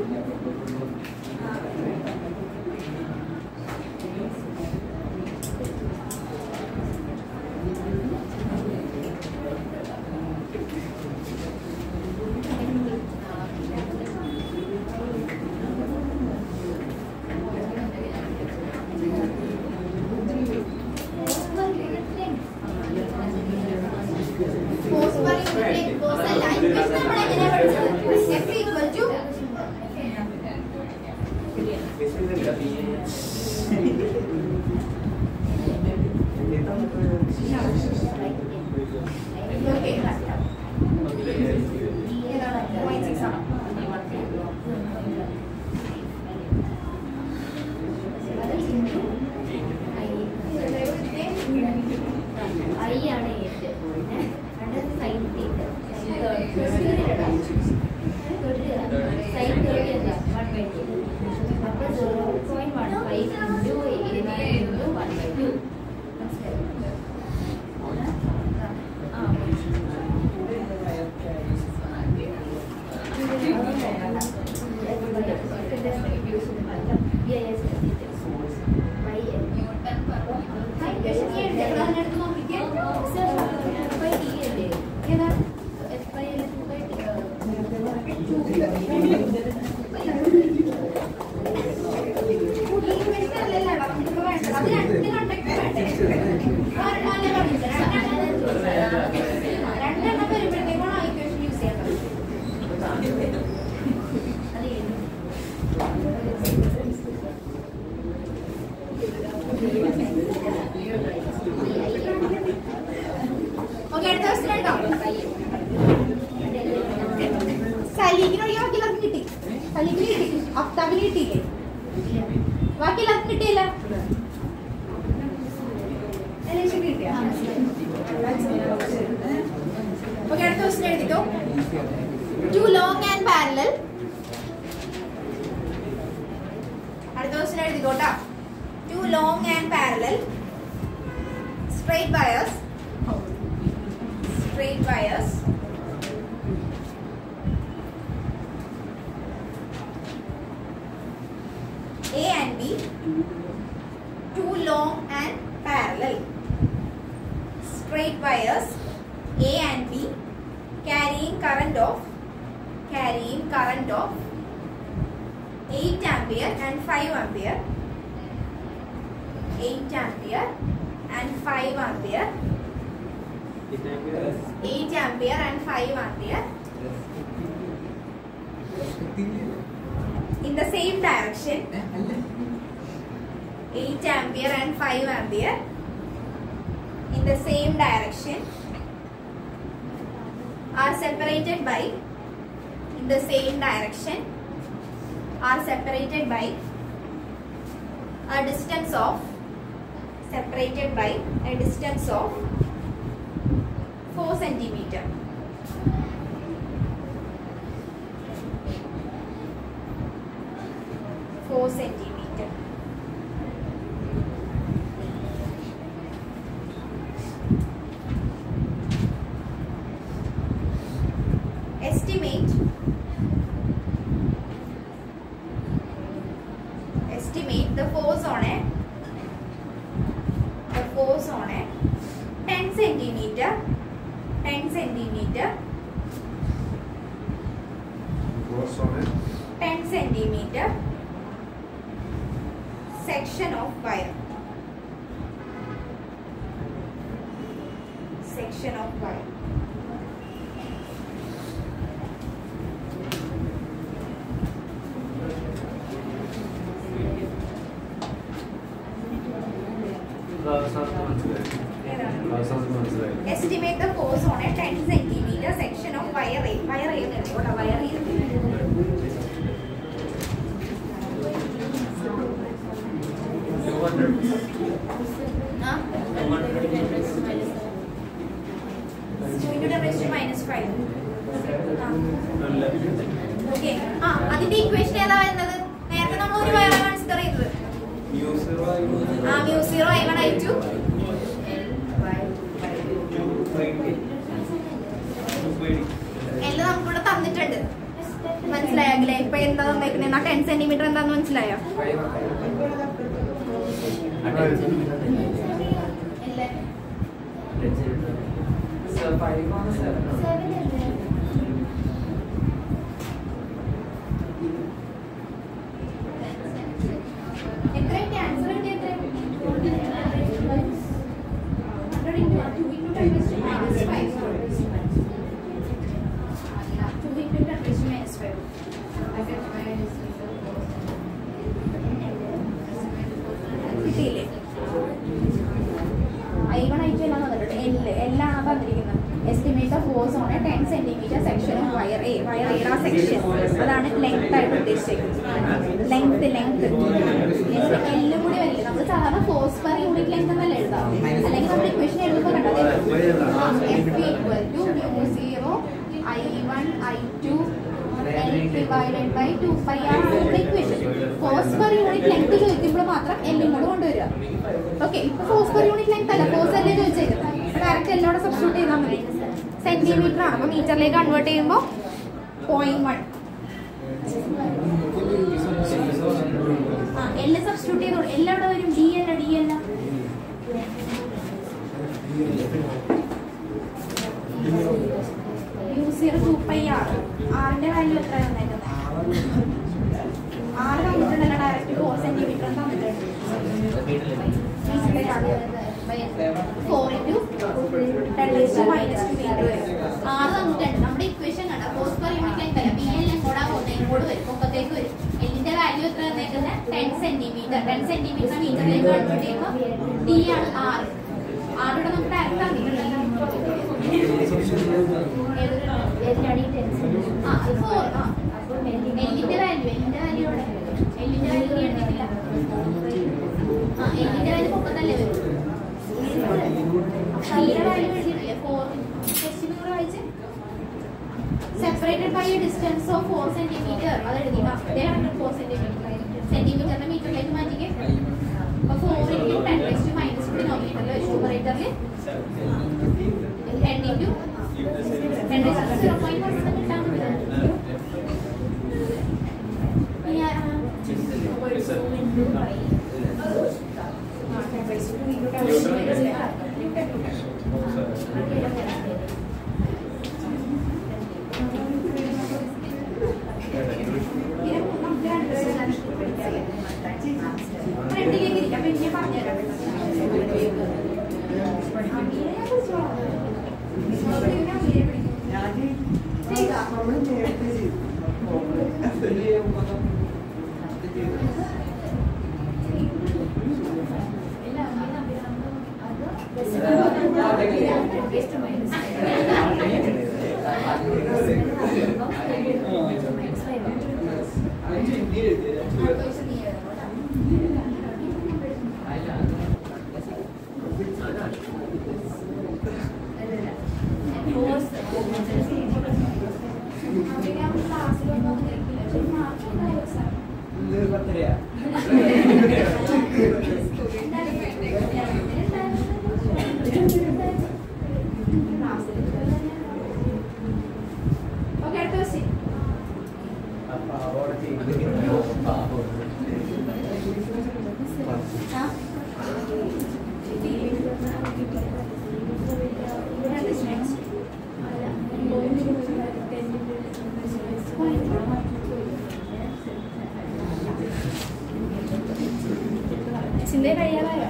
force per unit length. Force അല്ല, ഇക്വേഷൻ നമ്മൾ എങ്ങനെ പഠിച്ചത്? F equal to okay 0.6 ആണ്. Too long and parallel. Too long and parallel straight wires carrying current of 8 ampere and 5 ampere. 8 ampere and 5 ampere. 8 ampere and 5 ampere. In the same direction. 8 ampere and 5 ampere. In the same direction. Are separated by. In the same direction. Are separated by a distance of 4 centimeter. Estimate the force on it. The force on it 10 centimeter. 10 centimeter. Force on it. 10 centimeter. Section of wire. Section of wire. Estimate the force on a 10 centimeter section of wire A. Wire A. What a wire A. Okay. അതിന്റെ equation ഏതാ വരുന്നത്? നേരത്തെ നമ്മൾ ഒരു wire consider ചെയ്തത്. mu0 I1 I2 എല്ലാം നമുക്കിവിടെ തന്നിട്ടുണ്ട്. മനസ്സിലായെങ്കിലേ ഇപ്പൊ എന്താ തന്നേക്കുന്നത്? 10 സെന്റിമീറ്റർ എന്താന്ന് മനസ്സിലായോ? Estimate the force on a 10 centimeter section of wire A. Wire A section. അതാണ് ലെങ്ത് ആയിട്ട് ഉദ്ദേശിച്ചത്. ലെങ്ത് എല്ലാം കൂടി വരില്ല. നമ്മൾ സാധാരണ ഫോഴ്സ് പെർ യൂണിറ്റ് ലെങ്ത് എന്നല്ല എഴുതാം. അല്ലെങ്കിൽ നമ്മൾ ഇക്വേഷൻ എഴുതുമ്പോൾ കണ്ടത് F equal to mu0 I1 I2 L divided by 2 pi r നമ്മുടെ equation. Force per unit length ചോദിക്കുമ്പോൾ മാത്രം എല്ലാം കൂടെ കൊണ്ടുവരിക. ഓക്കെ, ഇപ്പൊ ഫോഴ്സ് പെർ യൂണിറ്റ് ലെങ്ത് അല്ല, ഫോഴ്സ് അല്ലേ ചോദിച്ചത്. ഡയറക്റ്റ് എല്ലാം സബ്സ്റ്റിറ്റ്യൂട്ട് ചെയ്താൽ മതി. സെന്റിമീറ്റർ ആണ്, അപ്പൊ മീറ്ററിലേക്ക് കൺവേർട്ട് ചെയ്യുമ്പോൾ 0.1. എല്ലാം സബ്സ്റ്റിറ്റ്യൂട്ട് ചെയ്തോളൂ. എല്ലാം ഇവിടെ വരും. ഡി അല്ല mu0 2 pi r. ആറിന്റെ വാല്യൂ എത്ര തന്നേക്കുന്നത്? 6 തന്നിട്ടുണ്ടല്ലോ. ഡയറക്റ്റ് 4 സെന്റിമീറ്റർ തന്നിട്ടുണ്ട്. 4 into 10⁻²⁰ വരും. 6 തന്നിട്ടുണ്ട്. നമ്മുടെ ഇക്വേഷൻ കണ്ട ഫോഴ്സ് പെർ യൂണിറ്റ് ലെങ്ത് അല്ല, ബി എൽ എങ്ങോട്ടാ പോകുന്നത്? ഇങ്ങോട്ട് വരും, പൊക്കത്തേക്ക് വരും. എല്ലിന്റെ വാല്യൂ എത്ര തന്നേക്കുന്നത്? 10 സെന്റിമീറ്റർ. 10 സെന്റിമീറ്റർ മീറ്ററിലേക്ക് കൺവേർട്ട് ചെയ്യുമ്പോൾ ഡി ആണ് 6. 6 ഇവിടെ നമുക്ക് ഡയറക്റ്റ് തന്നിട്ടുണ്ടല്ലോ. 4. എല്ലിന്റെ വാല്യൂ ഇവിടെ എല്ലിന്റെ വാല്യൂ എഴുതിയിട്ടില്ല. എല്ലിന്റെ വാല്യൂ പൊക്കത്തല്ലേ വരും. Separated by a distance of 4 centimeter. അത് എഴുതിയ 4 centimeter. സെന്റിമീറ്ററിന്റെ മീറ്ററിലേക്ക് മാറ്റിക്കേ. അപ്പൊ 4 into 10⁻³ ഡിനോമിനേറ്ററിൽ വെച്ച് ന്യൂമറേറ്ററിൽ 10 into 10⁻⁴ കിട്ടാൻ ചിന്തയെ കഴിയാറായോ?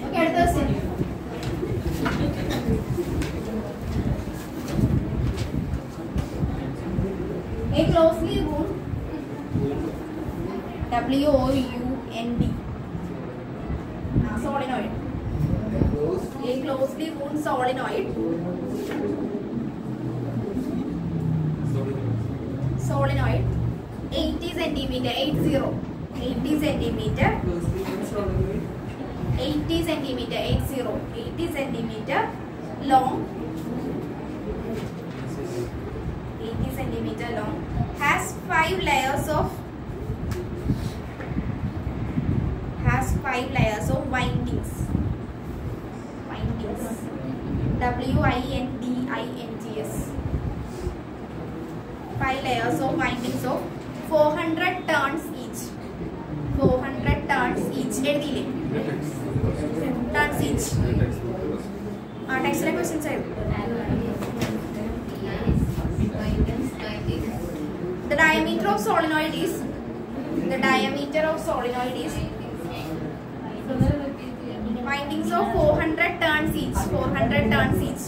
ഓക്കെ, അടുത്ത question. A closely wound WOUND solenoid. A closely wound solenoid. Solenoid 80 centimeter 80 centimeter 80 centimeter 80 centimeter long 80 centimeter long has 5 layers of windings WINDINGS 5 layers of windings of 400 turns each. 400 turns each. എഴുതിയില്ലേ? Turns each. ടെക്സ്റ്റിലെ questions ആയിരുന്നു. The diameter of solenoid is windings of 400 turns each. 400 turns each.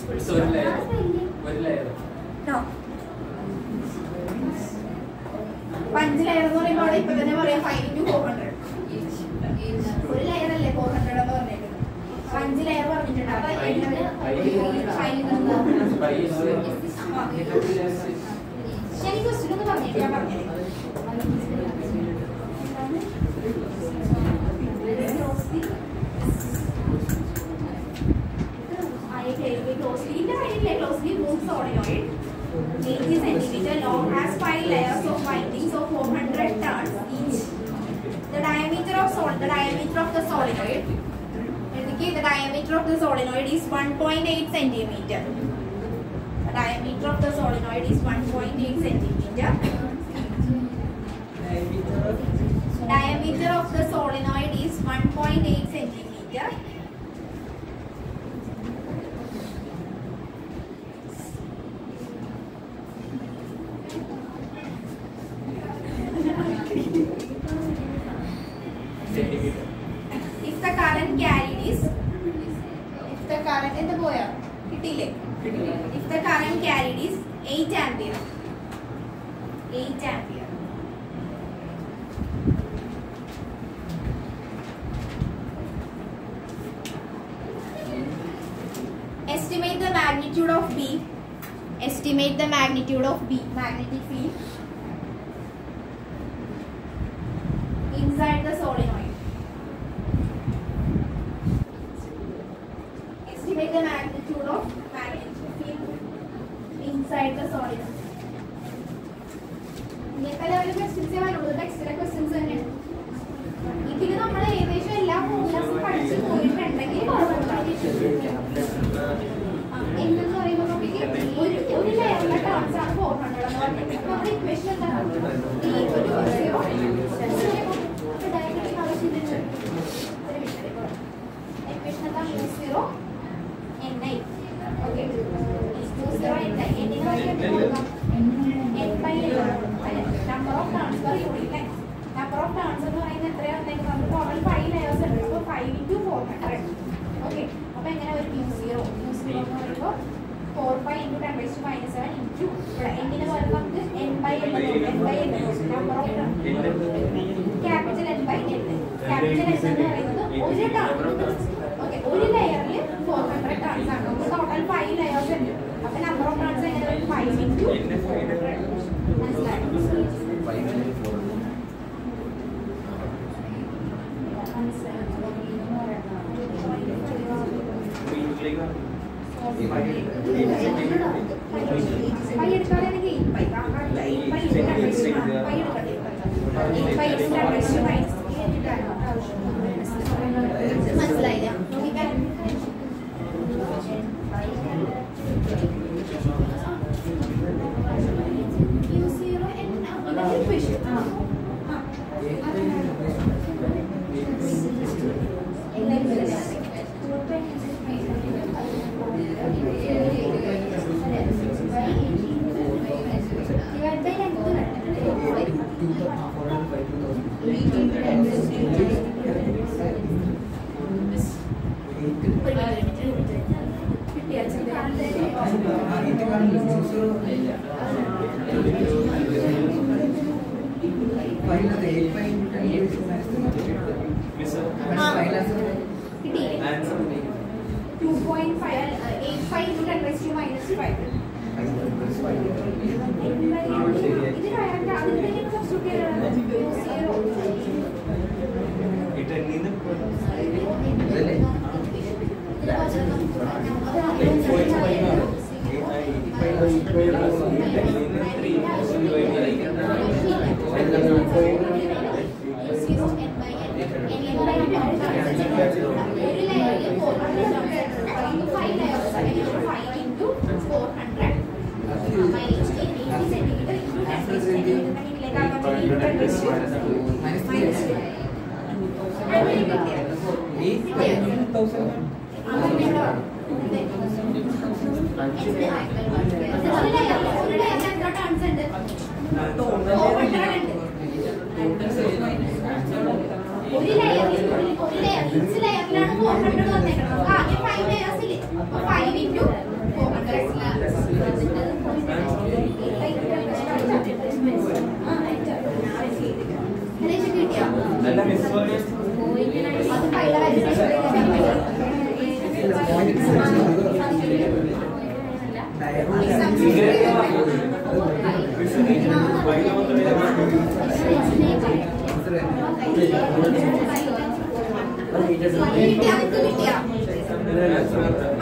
No. 5 layer എന്ന് പറയുമ്പോൾ ഇപ്പൊ തന്നെ പറയാം 5 into 400. ഒരു layer അല്ലേ 400 എന്ന് പറഞ്ഞേക്കുന്നത്. 5 ലെയർ പറഞ്ഞിട്ടുണ്ട്. അപ്പൊ ഞാൻ ഈ ക്വസ്റ്റ്യൻ ഒന്ന് പറഞ്ഞിട്ട് ഞാൻ പറഞ്ഞത് closely wound solenoid 80 centimeter long has 5 layers of windings of 400 turns each. The diameter of the solenoid is 1.8 centimeter. The diameter of the solenoid is 1.8 centimeter. Diameter of the solenoid is 1.8 centimeter. If the current carried is if the current carried is 8 ampere. Estimate the magnitude of B. Magnetic field inside the solenoid. Estimate the magnitude of magnetic field inside the solenoid. ഇങ്ങനത്തെ ലെവലിൽ ക്വസ്റ്റ്യൻസേ വരുള്ളൂ. ടെക്സ്റ്റിലെ questions തന്നെയാണ്. ഇതിന് നമ്മൾ ഏകദേശം എല്ലാ ഫോർമുലാസും പഠിച്ച് പോയിട്ടുണ്ടെങ്കിൽ എന്തെന്ന് പറയുമ്പോൾ നമുക്ക് ഒരു ലെയറിലെ ടേംസ് ആണ് 400 എന്ന് പറഞ്ഞത്. അപ്പൊ നമ്മുടെ ഇക്വേഷൻ എന്താണ്? Number of turns per unit length. Number of turns എന്ന് പറയുന്നത് എത്രയാണെന്നെങ്കിൽ നമ്മൾ ടോട്ടൽ 5 layers ഉണ്ട്. അപ്പോൾ 5 into 400. ഓക്കെ, അപ്പോൾ എങ്ങനെ ഒരു mu0 എന്ന് പറയുമ്പോൾ 4pi into 10⁻⁻7 into ഇവിടെ എന്നിന് പോലെ നമുക്ക് n/l number of turns capital N/l. Capital S എന്ന് പറയുന്നത് ഒരു ടേൺ. ഓക്കെ, ഒരു ലെയറിൽ 400 ടേൺസ് ആണ്. നമുക്ക് ടോട്ടൽ 5 layers ഉണ്ട്. അപ്പോൾ നമ്പർ ഓഫ് ടേൺസ് എങ്ങനെ വരും? 5 into 400. മനസ്സിലായോ? മനസ്സിലായില്ല?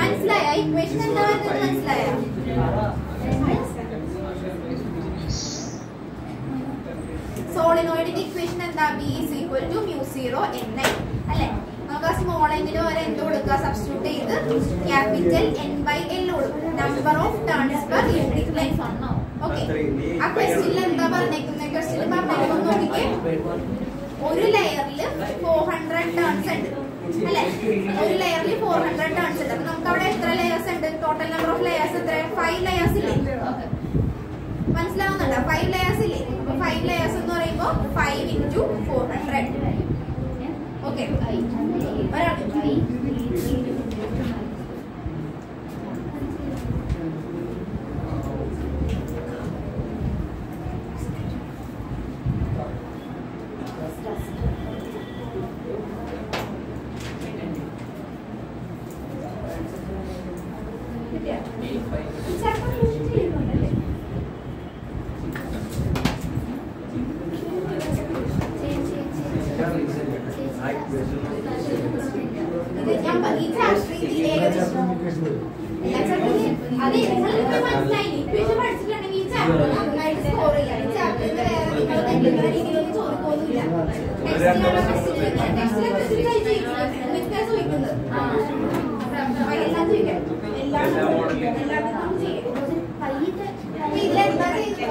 മനസ്സിലായ ഇക്വേഷൻ എന്താണെന്ന് മനസ്സിലായ? സോളിനോയിഡിന്റെ ഇക്വേഷൻ എന്താ? B is equal to mu 0 Ni അല്ലേ? നമുക്ക് ആ സ്മോൾ എന്നിന് വരെ എന്ത് കൊടുക്കുക? സബ്സ്റ്റിറ്റ്യൂട്ട് ചെയ്ത് ക്യാപിറ്റൽ N/L കൊടുക്കും. Number of turns per unit length. Okay, ആ ക്വസ്റ്റ്യനിൽ എന്താ പറഞ്ഞേക്കുന്നത്? ക്വസ്റ്റ്യനിൽ പറഞ്ഞേക്കുന്നത് നോക്കിക്കേ, ഒരു ലെയറിൽ 400 ടേൺസ് ഉണ്ട് അല്ലെ? ഒരു ലെയറിൽ 400 ടേൺസ് ഉണ്ട്. അപ്പൊ നമുക്ക് അവിടെ എത്ര ലെയേഴ്സ് ഉണ്ട്? ടോട്ടൽ നമ്പർ ഓഫ് ലെയേഴ്സ് എത്ര? 5 ലെയേഴ്സ് ഇല്ലേ? മനസ്സിലാവുന്നുണ്ടോ? 5 ലെയേഴ്സ് ഇല്ലേ? 5 ലെയേഴ്സ് എന്ന് പറയുമ്പോൾ 5 into 400. ഓക്കെ,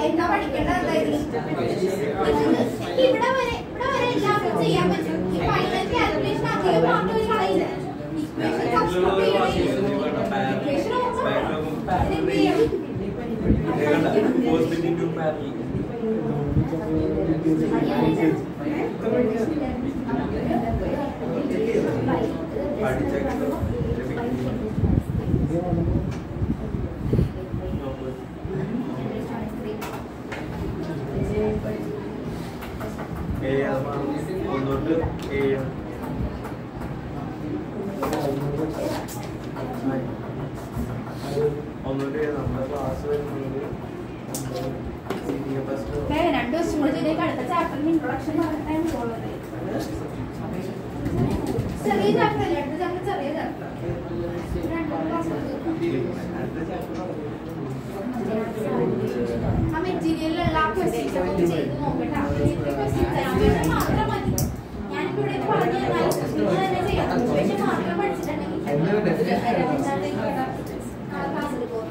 എന്താ പഠിക്കേണ്ടത്? ഇവിടെ വരെ എല്ലാവരും ചെയ്യാൻ പറ്റും. ഫൈനൽ കാൽക്കുലേഷൻ അധികം മാർക്ക് കളയില്ല. രണ്ടു ദിവസം കൂടി ഇതിലേക്ക് അടുത്ത ചാപ്റ്ററിന് ഇൻട്രൊഡക്ഷൻ പറഞ്ഞിട്ടാണ് പോകുന്നത്. ചെറിയ ചാപ്റ്റർ അല്ലേ? അടുത്ത ചാപ്റ്റർ ചെറിയ ചാപ്റ്റർ. ആ മെറ്റീരിയലിലുള്ള ആ ക്വസ്റ്റ്യൻസ് ഒക്കെ ചെയ്ത് നോക്കട്ടെ. ക്വസ്റ്റ്യൻസ് മാത്രം മതി. ഞാനിപ്പോ ഇവിടെ പറഞ്ഞു തന്നാൽ നിങ്ങൾ തന്നെ ചെയ്യാം. ക്വസ്റ്റ്യൻ മാത്രം പഠിച്ചിട്ടുണ്ടെങ്കിൽ ക്ലാസ്സിൽ പോകും.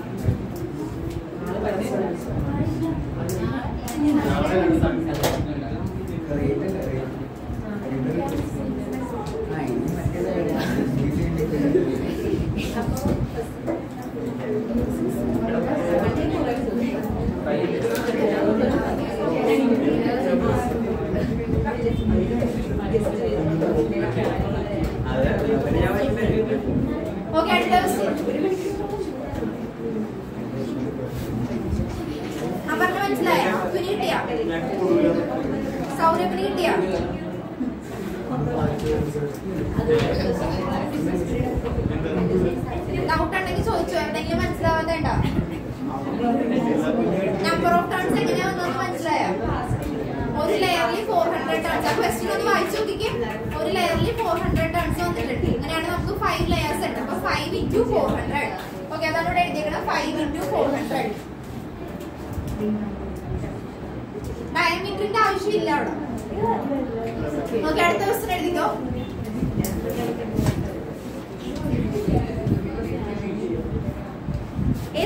ഓക്കെ, അടുത്ത സൗരഭിന് കിട്ടിയാ? ഡൗട്ട് ഉണ്ടെങ്കിൽ ചോദിച്ചോ, എവിടെയെങ്കിലും മനസ്സിലാവാതെ ഉണ്ടോ? നമ്പർ ഓഫ് ടേൺസ് എങ്ങനെയാ വന്നതെന്ന് മനസ്സിലായോ? ഒരു ലെയറിൽ 400 ടേൺസ്. ആ ക്വസ്റ്റ്യൻ ഒന്ന് വായിച്ചു നോക്കിക്കേ. ഒരു ലെയറിൽ 400 ടേൺസ് വന്നിട്ടുണ്ട്. അങ്ങനെയാണ് നമുക്ക് 5 ലെയേഴ്സ് ഉണ്ട്. അപ്പൊ 5 × 400. ഓക്കെ, അതാണ് ഇവിടെ എഴുതിയേക്കണം. 5 × 400. ഡയമീറ്ററിന്റെ ആവശ്യമില്ല അവിടെ. ഓക്കെ, അടുത്ത ക്വസ്റ്റ്യൻ എഴുതിക്കോ. A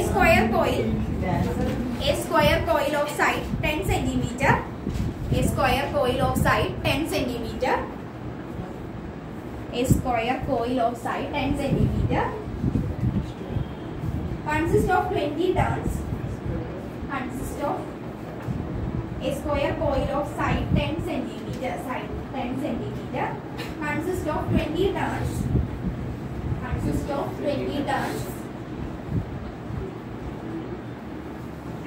square coil of side 10 cm. A square coil of side 10 cm. A square coil of side 10 cm consists of 20 turns. Consists of a square coil of side 10 cm. Side 10 cm consists of 20 turns. Consists of 20 turns.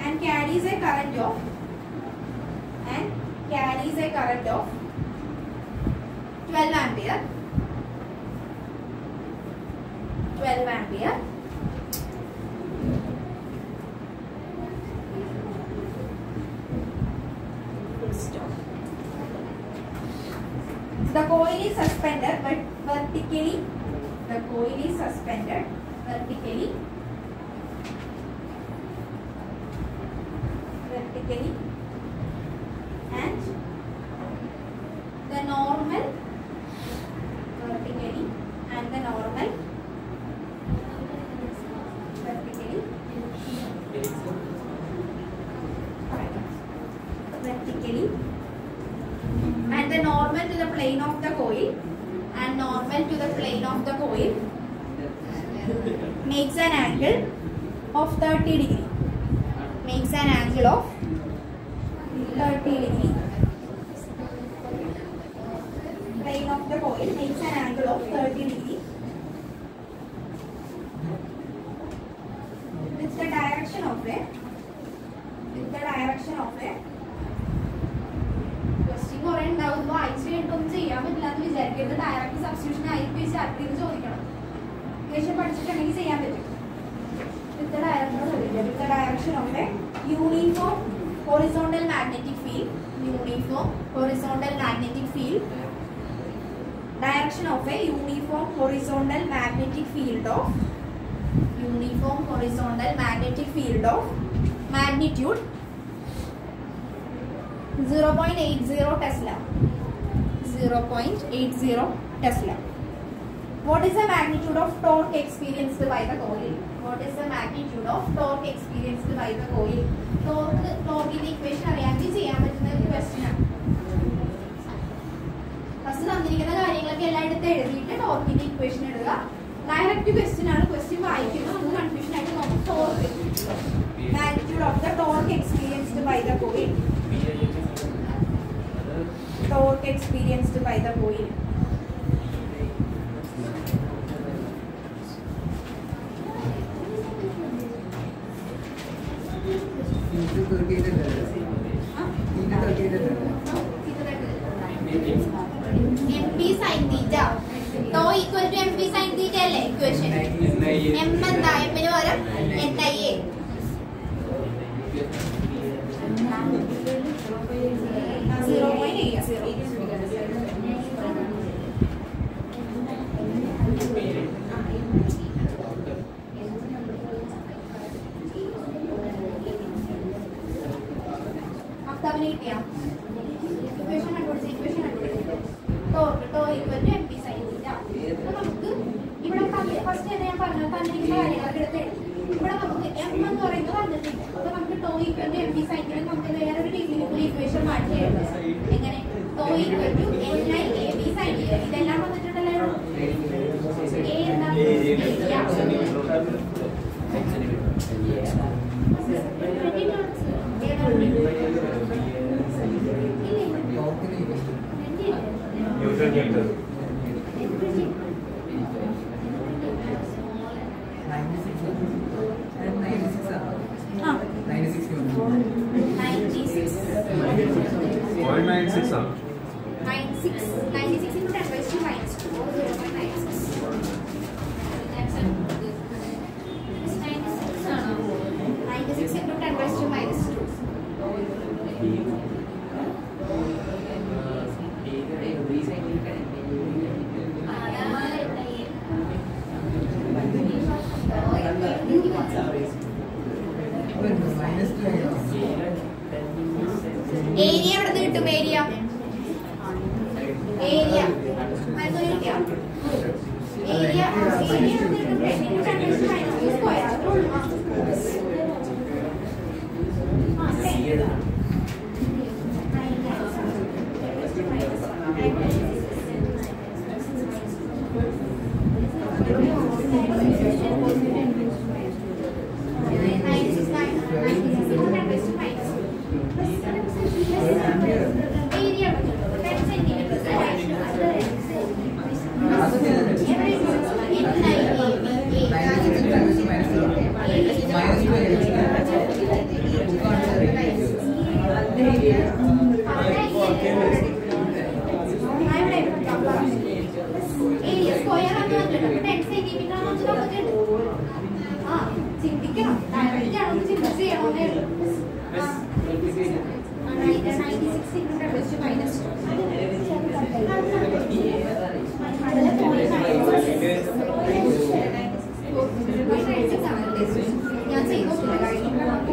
And carries a current of 12 ampere. 12 ampere. The coil is suspended but vertically. The coil is suspended vertically. And the normal vertically and the normal vertically and the normal to the plane of the coil and normal to the plane of the coil makes an angle of 30 degree. Makes an angle of 30 degree. Plane of the coil makes an angle of 30 degree. With the direction of a question കുറേ ഉണ്ടാവും. വായിച്ചു കഴിഞ്ഞിട്ടൊന്നും ചെയ്യാൻ പറ്റില്ലാന്ന് വിചാരിക്കരുത്. Direct substitution ആയിരിക്കും start ചെയ്ത് ചോദിക്കണം. Equation പഠിച്ചിട്ടുണ്ടെങ്കിൽ ചെയ്യാൻ പറ്റും. With the direction of a uniform horizontal magnetic field. Uniform horizontal magnetic field. Direction of a uniform horizontal magnetic field of magnitude 0.80 Tesla. 0.80 Tesla. What is the magnitude of torque experienced by the coil? What is the magnitude of torque experienced by the coil? Torque equation അറിയാമെങ്കിൽ ചെയ്യാൻ പറ്റുന്ന ഒരു question ആണ്. First തന്നിരിക്കുന്ന കാര്യങ്ങളൊക്കെ എല്ലായിടത്തും എഴുതിയിട്ട് ടോർക്കിന്റെ equation എഴുതുക. ഡയറക്റ്റ് ക്വസ്റ്റ്യൻ ആണ്. ക്വസ്റ്റ്യൻ വായിക്കുമ്പോൾ നമുക്ക് കൺഫ്യൂഷൻ ആയിട്ട് നോക്കാം. Torque magnitude of the torque experienced by the coil. Torque experienced by the coil. MP sin theta. Tau equal to MP sin theta അല്ലേ ഇക്വേഷൻ? M എന്താ? M ന് പകരം NIA. ഇതെല്ലാം വന്നിട്ടുണ്ടല്ലോ. കിട്ടും ഏരിയ ഏരിയ കിട്ടിയോ ഏരിയ ചിന്തിക്കണം ഡയറക്റ്റ് ആണോ ചിന്തിച്ച് ചെയ്യണമെന്നേ ഉള്ളൂ. 96 × 10⁻². ഞാൻ ചെയ്തോട്ടില്ല ഞാൻ ചെയ്യാം.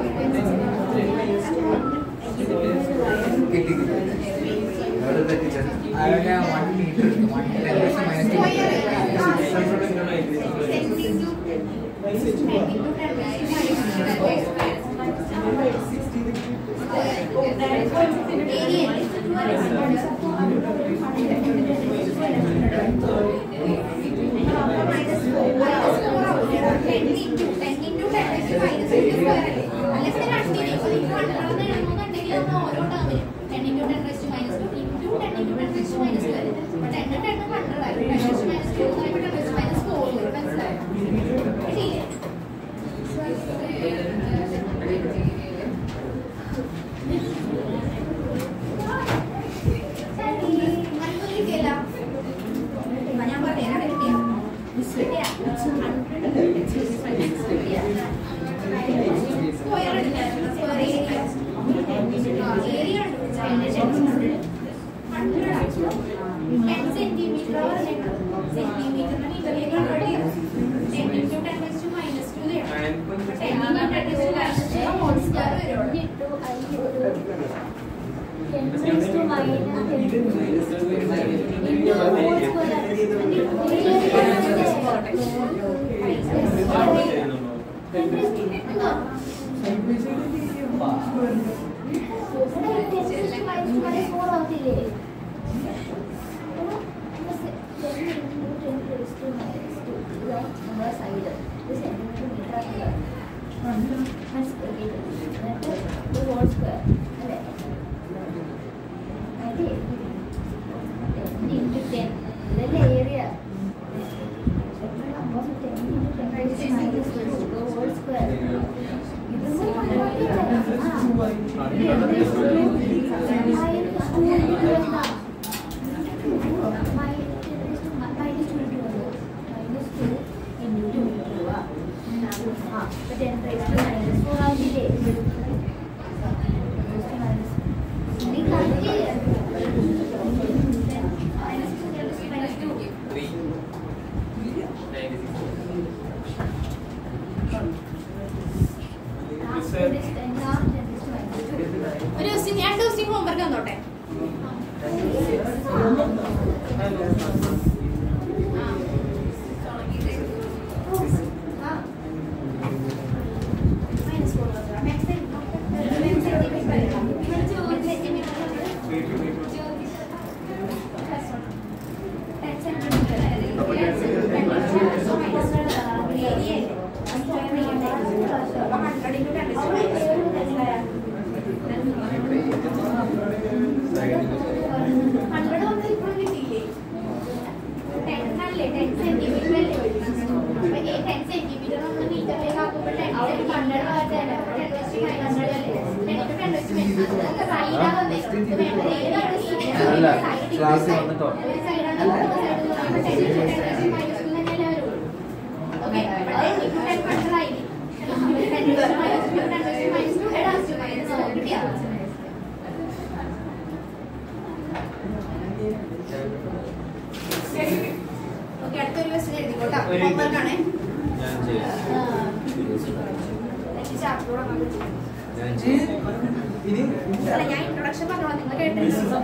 അല്ല ഞാൻ ഇൻട്രൊഡക്ഷൻ പറഞ്ഞോളാം നിങ്ങൾ കേട്ടിട്ടുണ്ടോ?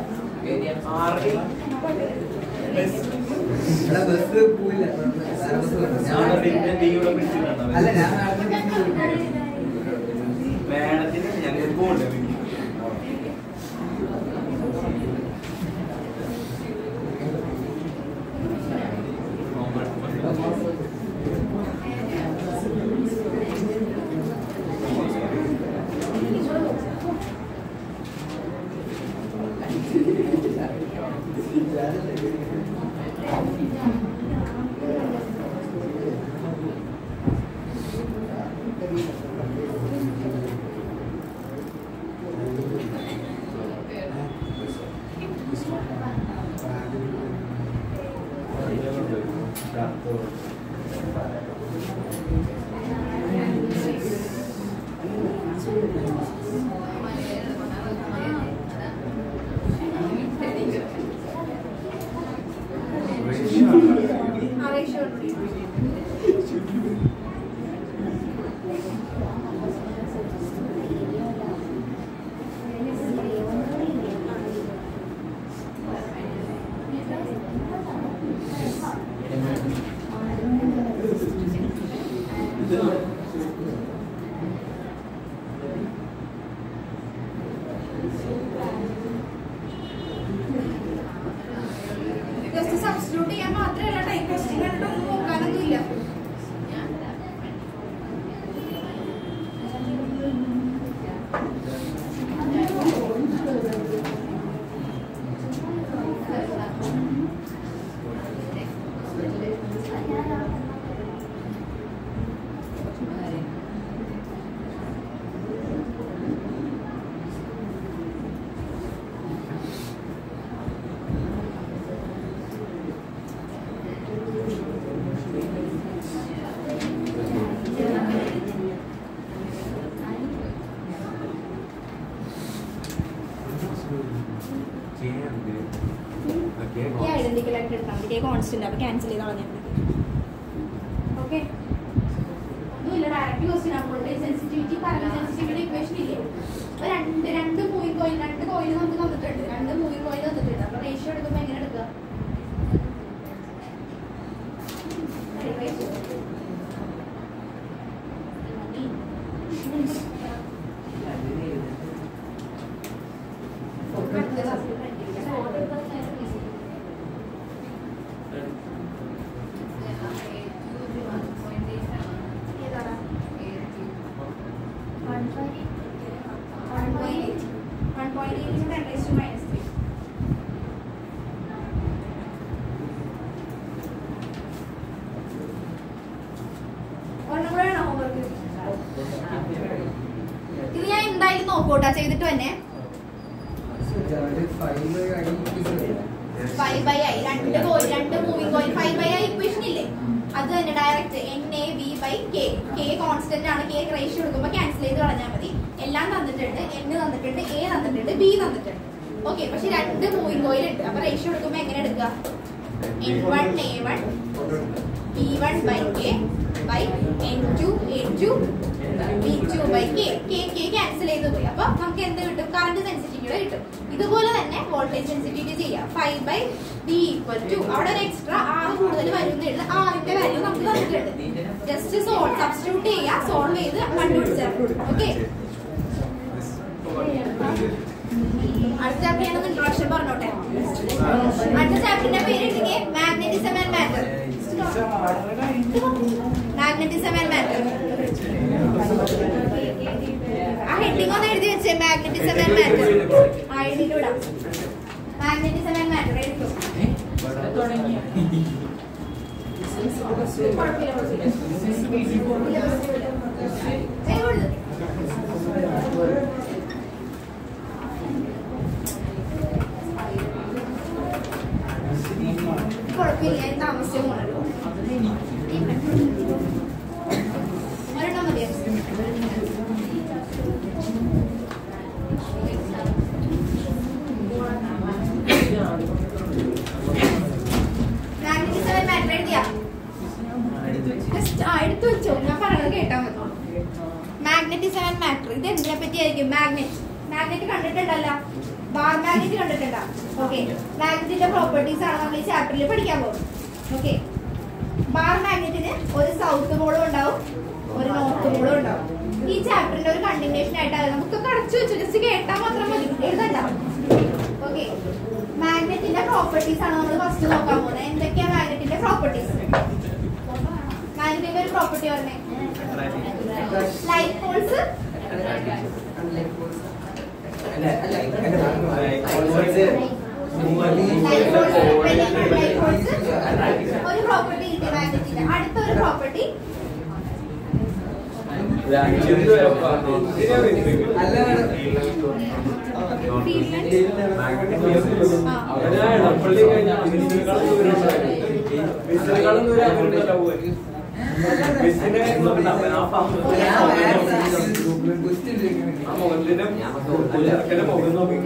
ബസ് പോയില്ല. അല്ല ഞാൻ മേഡത്തിന് ഞങ്ങൾക്ക് പോകണ്ടേ? ജസ്റ്റ് സബ്സ്റ്റിറ്റ്യൂട്ട് ചെയ്യാൻ മാത്രമല്ല ടൈം ക്വസ്റ്റ്യൻ കണ്ടിട്ടൊന്നും നോക്കാനൊന്നുമില്ല. ഈ ഐഡന്റിക്കൽ ആയിട്ട് എടുത്താൽ മതി. കോൺസ്റ്റന്റ് അപ്പോൾ ക്യാൻസൽ ചെയ്ത് കളഞ്ഞാൽ മതി. ഓക്കെ ഒന്നുമില്ല, ഡയറക്റ്റ് ക്വസ്റ്റ്യൻ ആണ്. സെൻസിറ്റിവിറ്റി കറന്റ് സെൻസിറ്റിവിറ്റി ഇക്വേഷൻ ഇല്ലേ? അപ്പോൾ രണ്ട് മൂവിംഗ് കോയിൽ നമുക്ക് തന്നിട്ടുണ്ട്. 2 മൂവിംഗ് കോയിൽ തന്നിട്ടുണ്ട്. അപ്പോൾ റേഷ്യോ എടുക്കുമ്പോൾ എങ്ങനെ എടുക്കുക? ഇത് ഞാൻ എന്തായാലും നോക്കോട്ടാ ചെയ്തിട്ട് തന്നെ. 5/i 2 moving coil 5/i equation ഇല്ലേ? അത് തന്നെ ഡയറക്റ്റ് NAV/K. K കോൺസ്റ്റന്റ് ആണ്. K റേഷ്യോ എടുക്കുമ്പോൾ ക്യാൻസൽ ചെയ്ത് കളഞ്ഞാൽ മതി. എല്ലാം തന്നിട്ടുണ്ട്. N തന്നിട്ടുണ്ട്, A തന്നിട്ടുണ്ട്, B തന്നിട്ടുണ്ട്. ഓക്കെ, പക്ഷെ 2 മൂവിംഗ് കോയിൽ ഉണ്ട്. അപ്പൊ റേഷ്യോ എടുക്കുമ്പോൾ എങ്ങനെ എടുക്കുക? N1A1 B1/K by N2A2 B2/K. K cancel ചെയ്ത് പോയി. അപ്പൊ നമുക്ക് എന്ത് കിട്ടും? കറന്റ് സെൻസിറ്റിവിറ്റി കിട്ടും. ഇതുപോലെ തന്നെ വോൾട്ടേജ് സെൻസിറ്റിവിറ്റി ചെയ്യാം. 5/B = അവിടെ ഒരു എക്സ്ട്രാ R കൂടുതൽ വരുന്നുണ്ട്. Rന്റെ വാല്യൂ നമുക്ക് തന്നിട്ടുണ്ട്. ജസ്റ്റ് സബ്സ്റ്റിറ്റ്യൂട്ട് ചെയ്യുക, സോൾവ് ചെയ്ത് കണ്ടുപിടിച്ചാൽ. ഓക്കെ, അടുത്ത ചാപ്റ്റർ ഇൻട്രൊഡക്ഷൻ പറഞ്ഞോട്ടെ. അടുത്ത ചാപ്റ്ററിന്റെ പേര് ഇട്ടിಗೆ magnetism and matter. Magnetism and matter. ആ ഹെഡിങ് ഒന്ന് എഴുതി വെച്ചേ. Magnetism and matter. ആ എഴുതിയിടാം. മാഗ്നെറ്റിസം ആൻഡ് മാറ്റർ എഴുതിയോ? കുഴപ്പമില്ല, ഞാൻ താമസിച്ചു പോകണല്ലോ. ഒരെണ്ണം മതിയോ? മാഗ്നെറ്റിസം മാറ്റർ എഴുതിയാ? എടുത്തു വെച്ചോ, ഞാൻ പറഞ്ഞത് കേട്ടാ മതി. Magnetism and matter. ഇത് എന്തിനെ പറ്റിയായിരിക്കും? മാഗ്നറ്റ് കണ്ടിട്ടുണ്ടല്ലോ, ബാർ മാഗ്നറ്റ് കണ്ടിട്ടുണ്ടോ? ഓക്കെ, മാഗ്നറ്റിന്റെ പ്രോപ്പർട്ടീസ് ആണ് നമ്മൾ ഈ ചാപ്റ്ററിൽ പഠിക്കാൻ പോകുന്നത്. ഓക്കെ, ബാർ മാഗ്നറ്റിന് ഒരു സൗത്ത് പോളും ഉണ്ടാവും, ഒരു നോർത്ത് പോളും ഉണ്ടാവും. ഈ ചാപ്റ്ററിന്റെ ഒരു കണ്ടിന്യൂഷൻ ആയിട്ട് നമുക്ക് കടച്ചു വെച്ചു, ജസ്റ്റ് കേട്ടാൽ മാത്രം മതി, എഴുതണ്ട. ഓക്കെ, മാഗ്നറ്റിന്റെ പ്രോപ്പർട്ടീസ് ആണ് നമ്മൾ ഫസ്റ്റ് നോക്കാൻ പോകുന്നത്. എന്തൊക്കെയാണ് മാഗ്നറ്റിന്റെ പ്രോപ്പർട്ടീസ്? മാഗ്നറ്റിന്റെ ഒരു പ്രോപ്പർട്ടി പറഞ്ഞേ. ലൈറ്റ് പോൾസ്, ഒരു പ്രോപ്പർട്ടി കിട്ടി മാഗ്നറ്റിന്റെ. അടുത്തൊരു പ്രോപ്പർട്ടി മുഖം നോക്കി